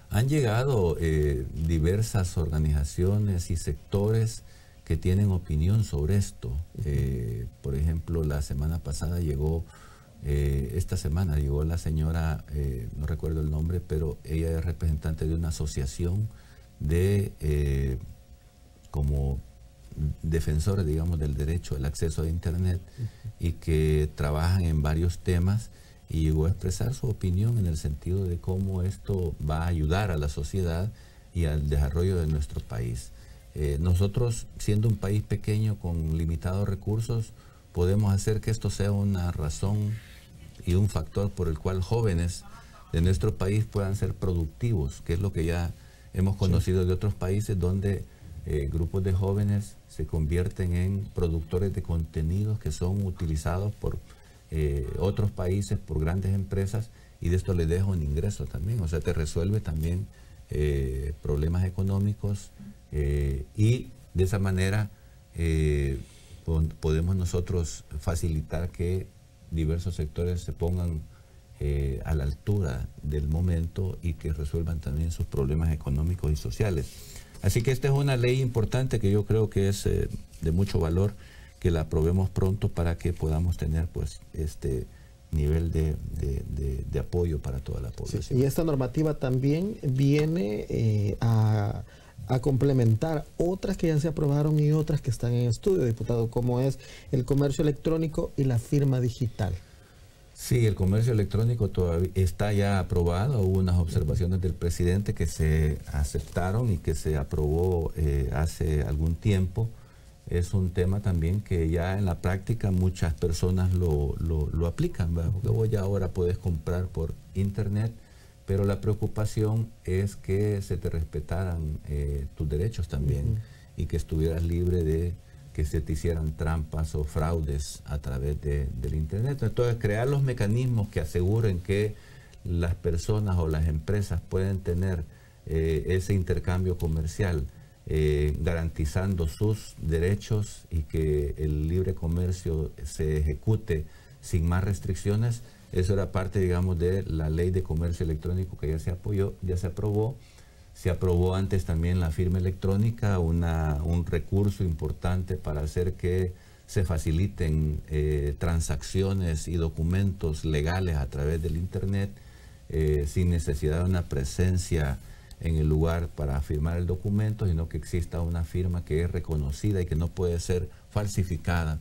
Han llegado diversas organizaciones y sectores que tienen opinión sobre esto. Por ejemplo, la semana pasada esta semana llegó la señora, no recuerdo el nombre, pero ella es representante de una asociación de como defensores, digamos, del derecho al acceso a Internet, y que trabajan en varios temas, y llegó a expresar su opinión en el sentido de cómo esto va a ayudar a la sociedad y al desarrollo de nuestro país. Nosotros, siendo un país pequeño con limitados recursos, podemos hacer que esto sea una razón y un factor por el cual jóvenes de nuestro país puedan ser productivos, que es lo que ya hemos conocido de otros países donde grupos de jóvenes se convierten en productores de contenidos que son utilizados por otros países, por grandes empresas, y de esto les deja un ingreso también. O sea, te resuelve también problemas económicos, y de esa manera podemos nosotros facilitar que diversos sectores se pongan a la altura del momento y que resuelvan también sus problemas económicos y sociales. Así que esta es una ley importante que yo creo que es de mucho valor que la aprobemos pronto para que podamos tener pues este nivel de apoyo para toda la población. Sí, y esta normativa también viene a complementar otras que ya se aprobaron y otras que están en estudio, diputado, como es el comercio electrónico y la firma digital. Sí, el comercio electrónico todavía está ya aprobado. Hubo unas observaciones del presidente que se aceptaron y que se aprobó hace algún tiempo. Es un tema también que ya en la práctica muchas personas lo aplican, ¿verdad? Porque vos ya ahora puedes comprar por internet, pero la preocupación es que se te respetaran tus derechos también, y que estuvieras libre de que se te hicieran trampas o fraudes a través del internet. Entonces, crear los mecanismos que aseguren que las personas o las empresas pueden tener ese intercambio comercial, garantizando sus derechos, y que el libre comercio se ejecute sin más restricciones. Eso era parte, digamos, de la ley de comercio electrónico que ya se aprobó. Se aprobó antes también la firma electrónica, un recurso importante para hacer que se faciliten transacciones y documentos legales a través del Internet sin necesidad de una presencia en el lugar para firmar el documento, sino que exista una firma que es reconocida y que no puede ser falsificada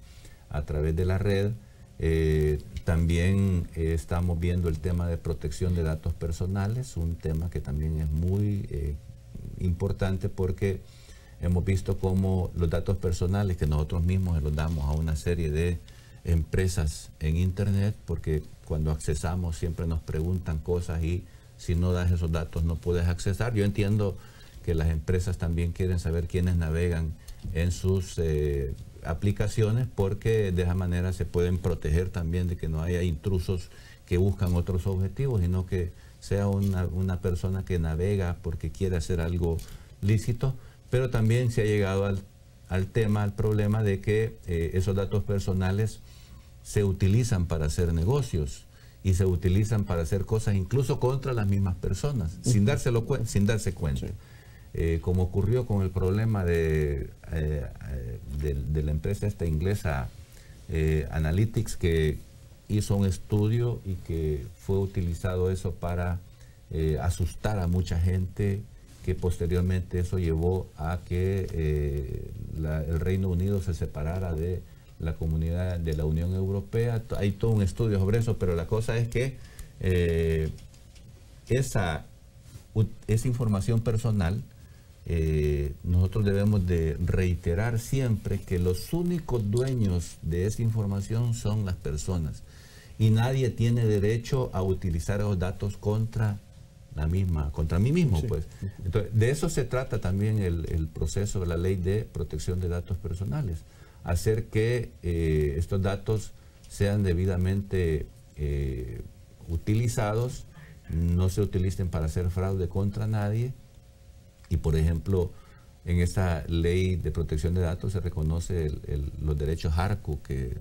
a través de la red. También estamos viendo el tema de protección de datos personales, un tema que también es muy importante porque hemos visto cómo los datos personales que nosotros mismos los damos a una serie de empresas en Internet, porque cuando accesamos siempre nos preguntan cosas y si no das esos datos no puedes accesar. Yo entiendo que las empresas también quieren saber quiénes navegan en sus aplicaciones, porque de esa manera se pueden proteger también de que no haya intrusos que buscan otros objetivos, sino que sea una persona que navega porque quiere hacer algo lícito. Pero también se ha llegado al problema de que esos datos personales se utilizan para hacer negocios y se utilizan para hacer cosas incluso contra las mismas personas, sin darse cuenta. Como ocurrió con el problema de la empresa esta inglesa Analytics, que hizo un estudio y que fue utilizado eso para asustar a mucha gente, que posteriormente eso llevó a que el Reino Unido se separara de la comunidad de la Unión Europea. Hay todo un estudio sobre eso, pero la cosa es que esa información personal, nosotros debemos de reiterar siempre que los únicos dueños de esa información son las personas y nadie tiene derecho a utilizar esos datos contra mí mismo, sí. Pues. Entonces, de eso se trata también el proceso de la ley de protección de datos personales, hacer que estos datos sean debidamente utilizados, no se utilicen para hacer fraude contra nadie. Y por ejemplo, en esta ley de protección de datos se reconoce los derechos ARCU, que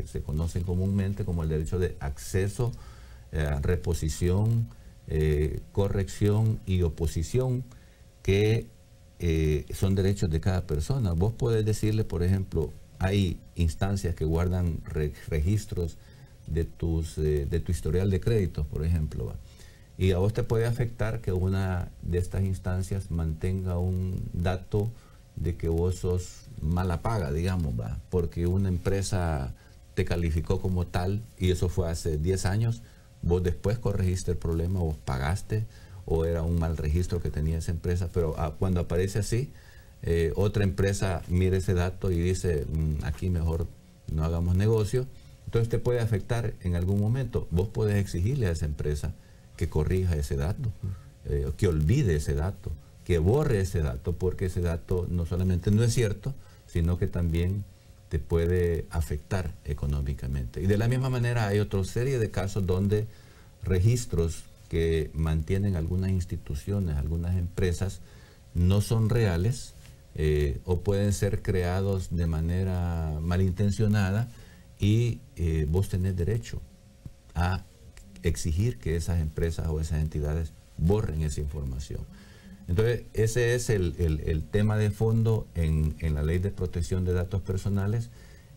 se conocen comúnmente como el derecho de acceso, reposición, corrección y oposición, que son derechos de cada persona. Vos podés decirle, por ejemplo, hay instancias que guardan registros de tu historial de créditos, por ejemplo, ¿va? Y a vos te puede afectar que una de estas instancias mantenga un dato de que vos sos mala paga, digamos, ¿va? Porque una empresa te calificó como tal y eso fue hace 10 años, vos después corregiste el problema, vos pagaste, o era un mal registro que tenía esa empresa, pero cuando aparece así, otra empresa mira ese dato y dice, aquí mejor no hagamos negocio, entonces te puede afectar en algún momento. Vos podés exigirle a esa empresa que corrija ese dato, que olvide ese dato, que borre ese dato, porque ese dato no solamente no es cierto, sino que también te puede afectar económicamente. Y de la misma manera hay otra serie de casos donde registros que mantienen algunas instituciones, algunas empresas, no son reales o pueden ser creados de manera malintencionada y vos tenés derecho a exigir que esas empresas o esas entidades borren esa información. Entonces, ese es el tema de fondo en la ley de protección de datos personales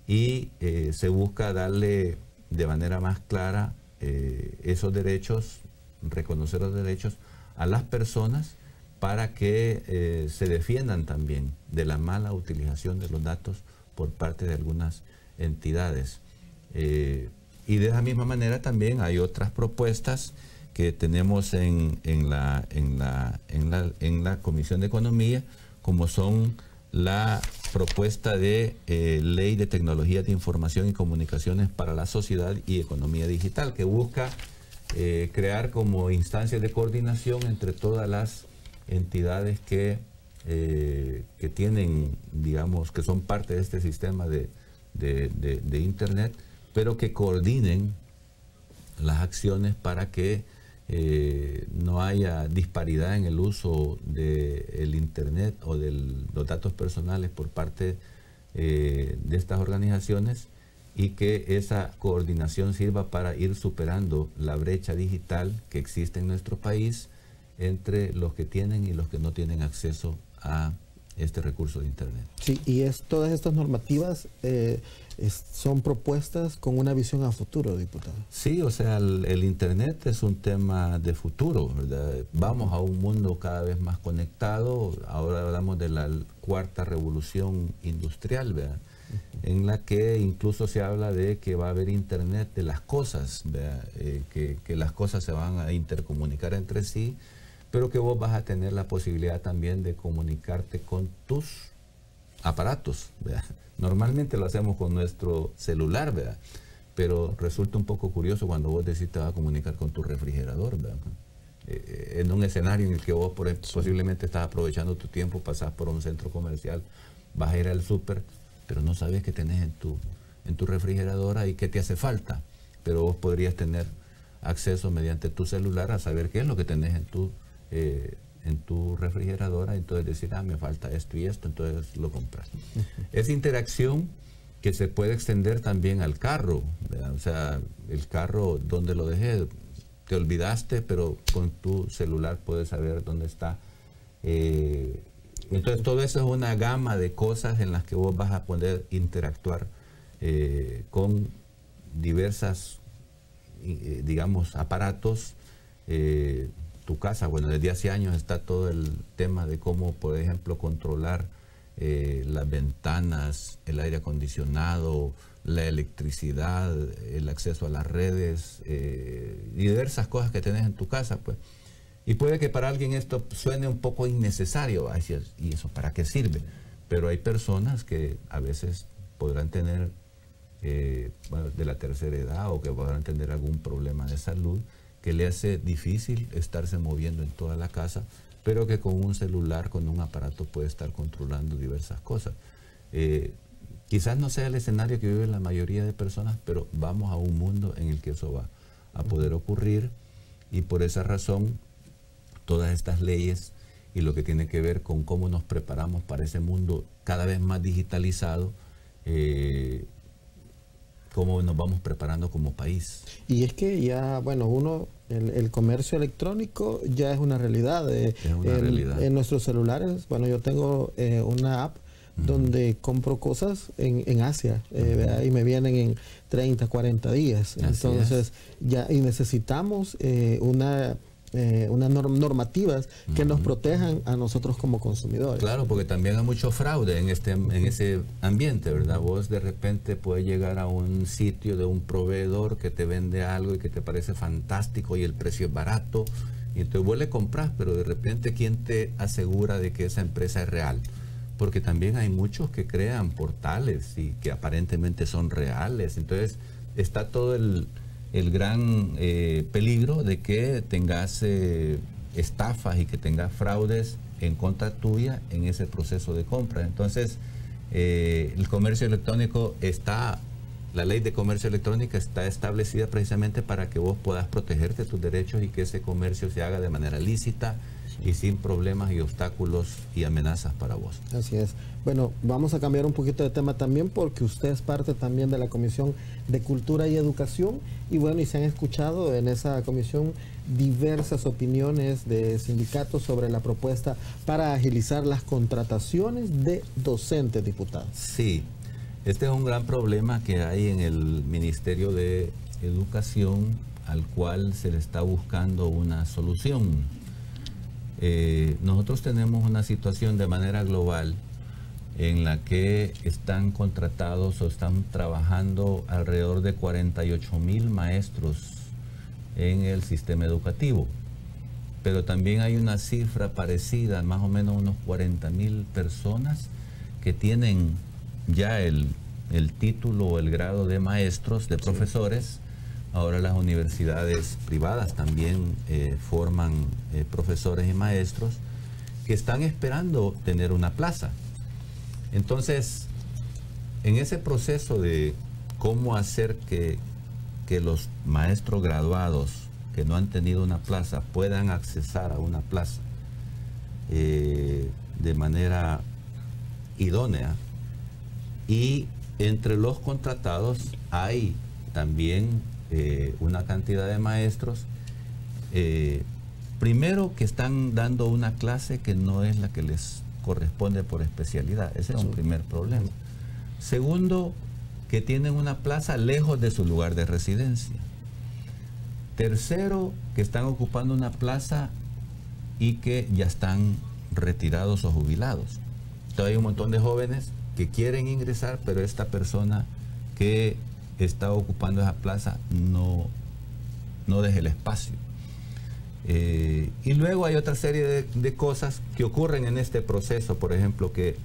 y se busca darle de manera más clara esos derechos, reconocer los derechos a las personas para que se defiendan también de la mala utilización de los datos por parte de algunas entidades. Y de esa misma manera también hay otras propuestas que tenemos en la Comisión de Economía, como son la propuesta de Ley de Tecnologías de Información y Comunicaciones para la Sociedad y Economía Digital, que busca crear como instancias de coordinación entre todas las entidades que tienen, digamos, que son parte de este sistema de Internet, pero que coordinen las acciones para que no haya disparidad en el uso del Internet o de los datos personales por parte de estas organizaciones, y que esa coordinación sirva para ir superando la brecha digital que existe en nuestro país entre los que tienen y los que no tienen acceso a este recurso de Internet. Sí, y todas estas normativas son propuestas con una visión a futuro, diputado. Sí, o sea, el Internet es un tema de futuro, ¿verdad? Vamos a un mundo cada vez más conectado. Ahora hablamos de la cuarta revolución industrial, ¿verdad? En la que incluso se habla de que va a haber Internet de las cosas, ¿verdad? Que las cosas se van a intercomunicar entre sí, pero que vos vas a tener la posibilidad también de comunicarte con tus aparatos, ¿verdad? Normalmente lo hacemos con nuestro celular, ¿verdad? Pero resulta un poco curioso cuando vos decís te vas a comunicar con tu refrigerador, ¿verdad? En un escenario en el que vos posiblemente estás aprovechando tu tiempo, pasás por un centro comercial, vas a ir al súper, pero no sabes qué tenés en tu refrigeradora y qué te hace falta. Pero vos podrías tener acceso mediante tu celular a saber qué es lo que tenés en tu refrigeradora, entonces decir, me falta esto y esto, entonces lo compras. Esa interacción que se puede extender también al carro, ¿verdad? O sea, el carro, ¿dónde lo dejé? Te olvidaste, pero con tu celular puedes saber dónde está. Entonces todo eso es una gama de cosas en las que vos vas a poder interactuar con diversas, digamos, aparatos. Tu casa, bueno, desde hace años está todo el tema de cómo, por ejemplo, controlar las ventanas, el aire acondicionado, la electricidad, el acceso a las redes, y diversas cosas que tenés en tu casa, pues. Y puede que para alguien esto suene un poco innecesario, ¿y eso para qué sirve? Pero hay personas que a veces podrán tener, bueno, de la tercera edad, o que podrán tener algún problema de salud, que le hace difícil estarse moviendo en toda la casa, pero que con un celular, con un aparato puede estar controlando diversas cosas. Quizás no sea el escenario que vive la mayoría de personas, pero vamos a un mundo en el que eso va a poder ocurrir, y por esa razón todas estas leyes y lo que tiene que ver con cómo nos preparamos para ese mundo cada vez más digitalizado, cómo nos vamos preparando como país. Y es que ya, bueno, el comercio electrónico ya es una realidad. Realidad. En nuestros celulares, bueno, yo tengo una app donde compro cosas en Asia, y me vienen en 30, 40 días. Entonces, y necesitamos unas normativas que nos protejan a nosotros como consumidores. Claro, porque también hay mucho fraude en ese ambiente, ¿verdad? Vos de repente puedes llegar a un sitio de un proveedor que te vende algo y que te parece fantástico y el precio es barato, y entonces vos le compras, pero de repente ¿quién te asegura de que esa empresa es real? Porque también hay muchos que crean portales y que aparentemente son reales. Entonces está todo el gran peligro de que tengas estafas y que tengas fraudes en contra tuya en ese proceso de compra. Entonces, el comercio electrónico la ley de comercio electrónico está establecida precisamente para que vos puedas protegerte tus derechos y que ese comercio se haga de manera lícita y sin problemas y obstáculos y amenazas para vos. Así es. Bueno, vamos a cambiar un poquito de tema también, porque usted es parte también de la Comisión de Cultura y Educación, y bueno, y se han escuchado en esa comisión diversas opiniones de sindicatos sobre la propuesta para agilizar las contrataciones de docentes, diputados. Sí, este es un gran problema que hay en el Ministerio de Educación, al cual se le está buscando una solución. Nosotros tenemos una situación de manera global en la que están contratados o están trabajando alrededor de 48,000 maestros en el sistema educativo, pero también hay una cifra parecida, más o menos unos 40,000 personas que tienen ya el título o el grado de maestros, de profesores. Ahora las universidades privadas también forman profesores y maestros que están esperando tener una plaza. Entonces, en ese proceso de cómo hacer que los maestros graduados que no han tenido una plaza puedan accesar a una plaza de manera idónea, y entre los contratados hay también una cantidad de maestros, primero, que están dando una clase que no es la que les corresponde por especialidad. Ese es un primer problema. Segundo, que tienen una plaza lejos de su lugar de residencia. Tercero, que están ocupando una plaza y que ya están retirados o jubilados. Entonces hay un montón de jóvenes que quieren ingresar, pero esta persona que está ocupando esa plaza no deja el espacio. Y luego hay otra serie de cosas que ocurren en este proceso. Por ejemplo, que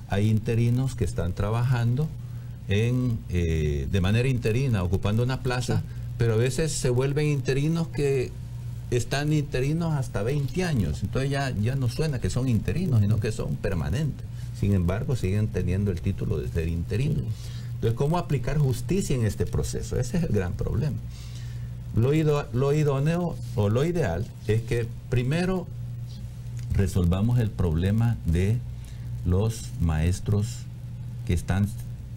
hay interinos que están trabajando de manera interina, ocupando una plaza, sí, pero a veces se vuelven interinos que están interinos hasta 20 años. Entonces ya no suena que son interinos, sino que son permanentes. Sin embargo, siguen teniendo el título de ser interinos. Entonces, ¿cómo aplicar justicia en este proceso? Ese es el gran problema. Lo idóneo o lo ideal es que primero resolvamos el problema de los maestros que están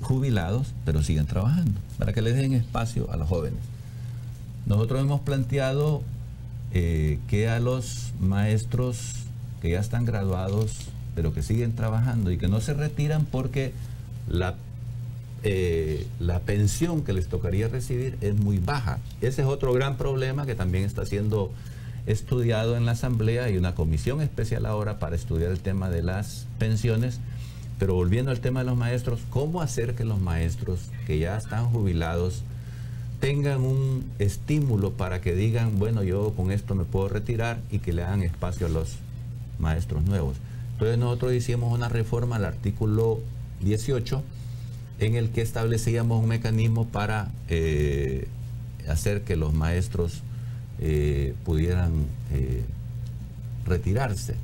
jubilados pero siguen trabajando, para que les den espacio a los jóvenes. Nosotros hemos planteado que a los maestros que ya están graduados pero que siguen trabajando y que no se retiran porque la pensión que les tocaría recibir es muy baja. Ese es otro gran problema que también está siendo estudiado en la Asamblea. Hay una comisión especial ahora para estudiar el tema de las pensiones. Pero volviendo al tema de los maestros, ¿cómo hacer que los maestros que ya están jubilados tengan un estímulo para que digan, bueno, yo con esto me puedo retirar, y que le hagan espacio a los maestros nuevos? Entonces nosotros hicimos una reforma al artículo 18 en el que establecíamos un mecanismo para hacer que los maestros pudieran retirarse.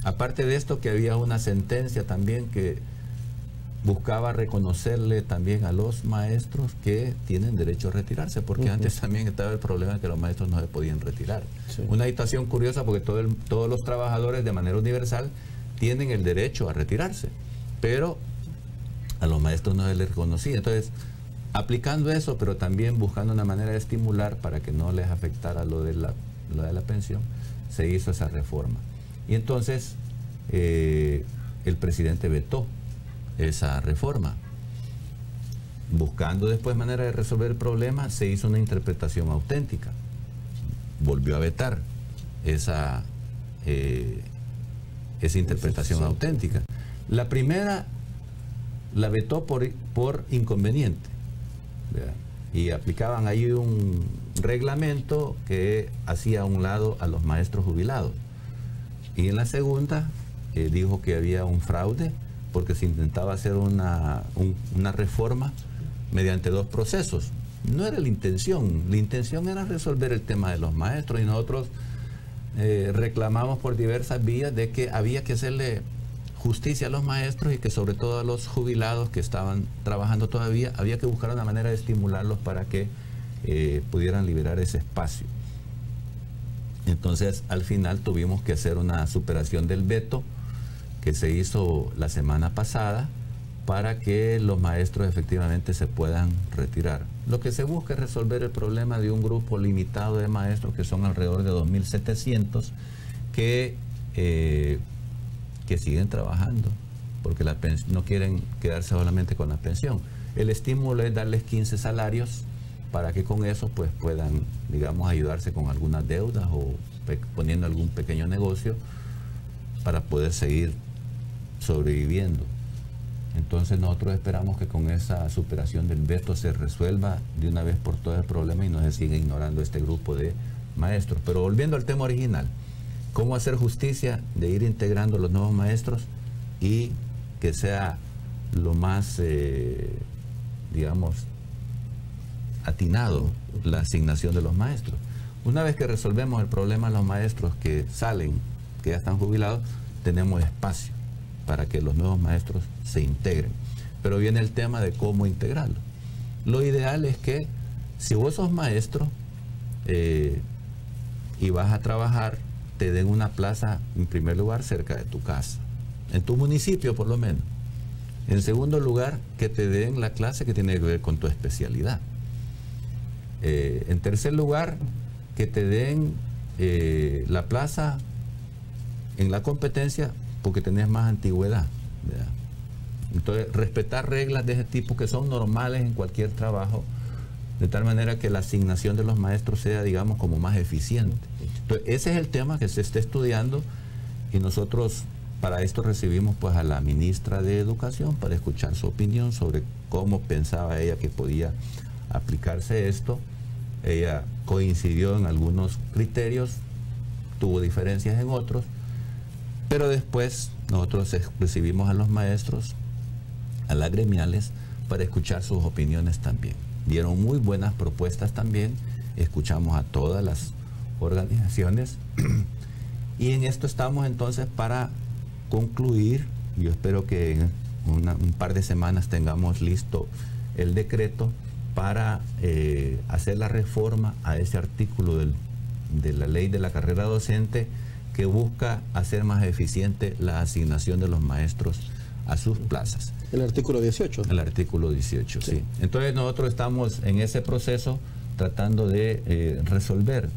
Aparte de esto, que había una sentencia también que buscaba reconocerle también a los maestros que tienen derecho a retirarse, porque antes también estaba el problema de que los maestros no se podían retirar. Sí. Una situación curiosa, porque todos los trabajadores de manera universal tienen el derecho a retirarse, pero a los maestros no se les reconocía. Entonces, aplicando eso, pero también buscando una manera de estimular para que no les afectara lo de la pensión, se hizo esa reforma. Y entonces el presidente vetó esa reforma. Buscando después manera de resolver el problema, se hizo una interpretación auténtica. Volvió a vetar esa interpretación auténtica. La primera la vetó por inconveniente, ¿verdad? Y aplicaban ahí un reglamento que hacía a un lado a los maestros jubilados. Y en la segunda dijo que había un fraude porque se intentaba hacer una reforma mediante dos procesos. No era la intención era resolver el tema de los maestros, y nosotros reclamamos por diversas vías de que había que hacerle justicia a los maestros, y que sobre todo a los jubilados que estaban trabajando todavía, había que buscar una manera de estimularlos para que pudieran liberar ese espacio. Entonces, al final tuvimos que hacer una superación del veto que se hizo la semana pasada para que los maestros efectivamente se puedan retirar. Lo que se busca es resolver el problema de un grupo limitado de maestros, que son alrededor de 2.700, que siguen trabajando, porque no quieren quedarse solamente con la pensión. El estímulo es darles 15 salarios para que con eso pues puedan, digamos, ayudarse con algunas deudas o poniendo algún pequeño negocio para poder seguir sobreviviendo. Entonces nosotros esperamos que con esa superación del veto se resuelva de una vez por todas el problema y no se siga ignorando este grupo de maestros. Pero volviendo al tema original, ¿cómo hacer justicia de ir integrando los nuevos maestros y que sea lo más, digamos, atinado la asignación de los maestros? Una vez que resolvemos el problema de los maestros que salen, que ya están jubilados, tenemos espacio para que los nuevos maestros se integren. Pero viene el tema de cómo integrarlos. Lo ideal es que si vos sos maestro y vas a trabajar, te den una plaza, en primer lugar, cerca de tu casa, en tu municipio por lo menos. En segundo lugar, que te den la clase que tiene que ver con tu especialidad. En tercer lugar, que te den la plaza en la competencia porque tenés más antigüedad, ¿verdad? Entonces, respetar reglas de ese tipo que son normales en cualquier trabajo, de tal manera que la asignación de los maestros sea, digamos, como más eficiente. Entonces, ese es el tema que se está estudiando, y nosotros para esto recibimos pues a la ministra de Educación para escuchar su opinión sobre cómo pensaba ella que podía aplicarse esto. Ella coincidió en algunos criterios, tuvo diferencias en otros, pero después nosotros recibimos a los maestros, a las gremiales, para escuchar sus opiniones también. Dieron muy buenas propuestas también, escuchamos a todas las organizaciones y en esto estamos entonces para concluir. Yo espero que en un par de semanas tengamos listo el decreto para hacer la reforma a ese artículo de la ley de la carrera docente que busca hacer más eficiente la asignación de los maestros a sus plazas. El artículo 18. El artículo 18, sí. Entonces nosotros estamos en ese proceso tratando de resolver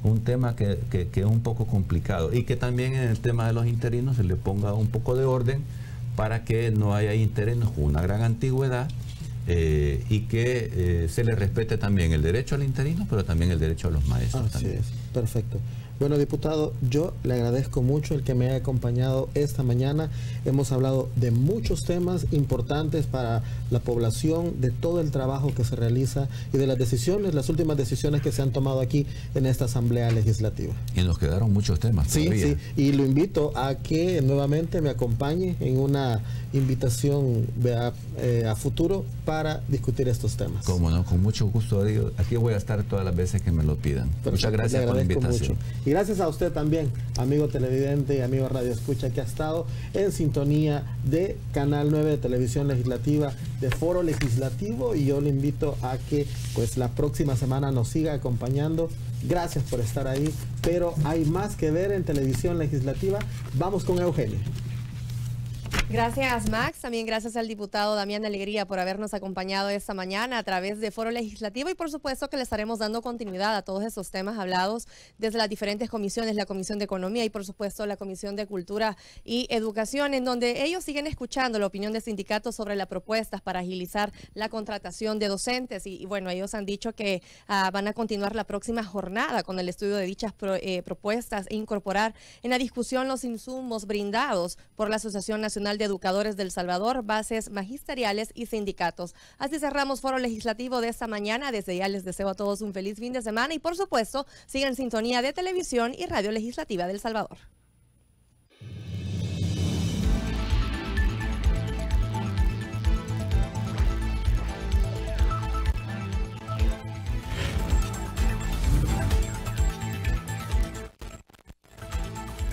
un tema que es un poco complicado y que también en el tema de los interinos se le ponga un poco de orden para que no haya interinos con una gran antigüedad y que se le respete también el derecho al interino, pero también el derecho a los maestros. Así es, perfecto. Bueno, diputado, yo le agradezco mucho el que me haya acompañado esta mañana. Hemos hablado de muchos temas importantes para la población, de todo el trabajo que se realiza y de las decisiones, las últimas decisiones que se han tomado aquí en esta Asamblea Legislativa. Y nos quedaron muchos temas todavía. Sí, y lo invito a que nuevamente me acompañe en una invitación a futuro para discutir estos temas. Cómo no, con mucho gusto. Aquí voy a estar todas las veces que me lo pidan. Perfecto, muchas gracias por la invitación. Mucho. Y gracias a usted también, amigo televidente y amigo radio escucha, que ha estado en sintonía de Canal 9 de Televisión Legislativa, de Foro Legislativo, y yo le invito a que pues la próxima semana nos siga acompañando. Gracias por estar ahí, pero hay más que ver en Televisión Legislativa. Vamos con Eugenio. Gracias, Max. También gracias al diputado Damián Alegría por habernos acompañado esta mañana a través de Foro Legislativo, y por supuesto que le estaremos dando continuidad a todos esos temas hablados desde las diferentes comisiones, la Comisión de Economía y por supuesto la Comisión de Cultura y Educación, en donde ellos siguen escuchando la opinión de sindicatos sobre las propuestas para agilizar la contratación de docentes y bueno, ellos han dicho que van a continuar la próxima jornada con el estudio de dichas propuestas e incorporar en la discusión los insumos brindados por la Asociación Nacional de Educadores del Salvador, bases magisteriales y sindicatos. Así cerramos Foro Legislativo de esta mañana. Desde ya les deseo a todos un feliz fin de semana y por supuesto sigan en sintonía de Televisión y Radio Legislativa del Salvador.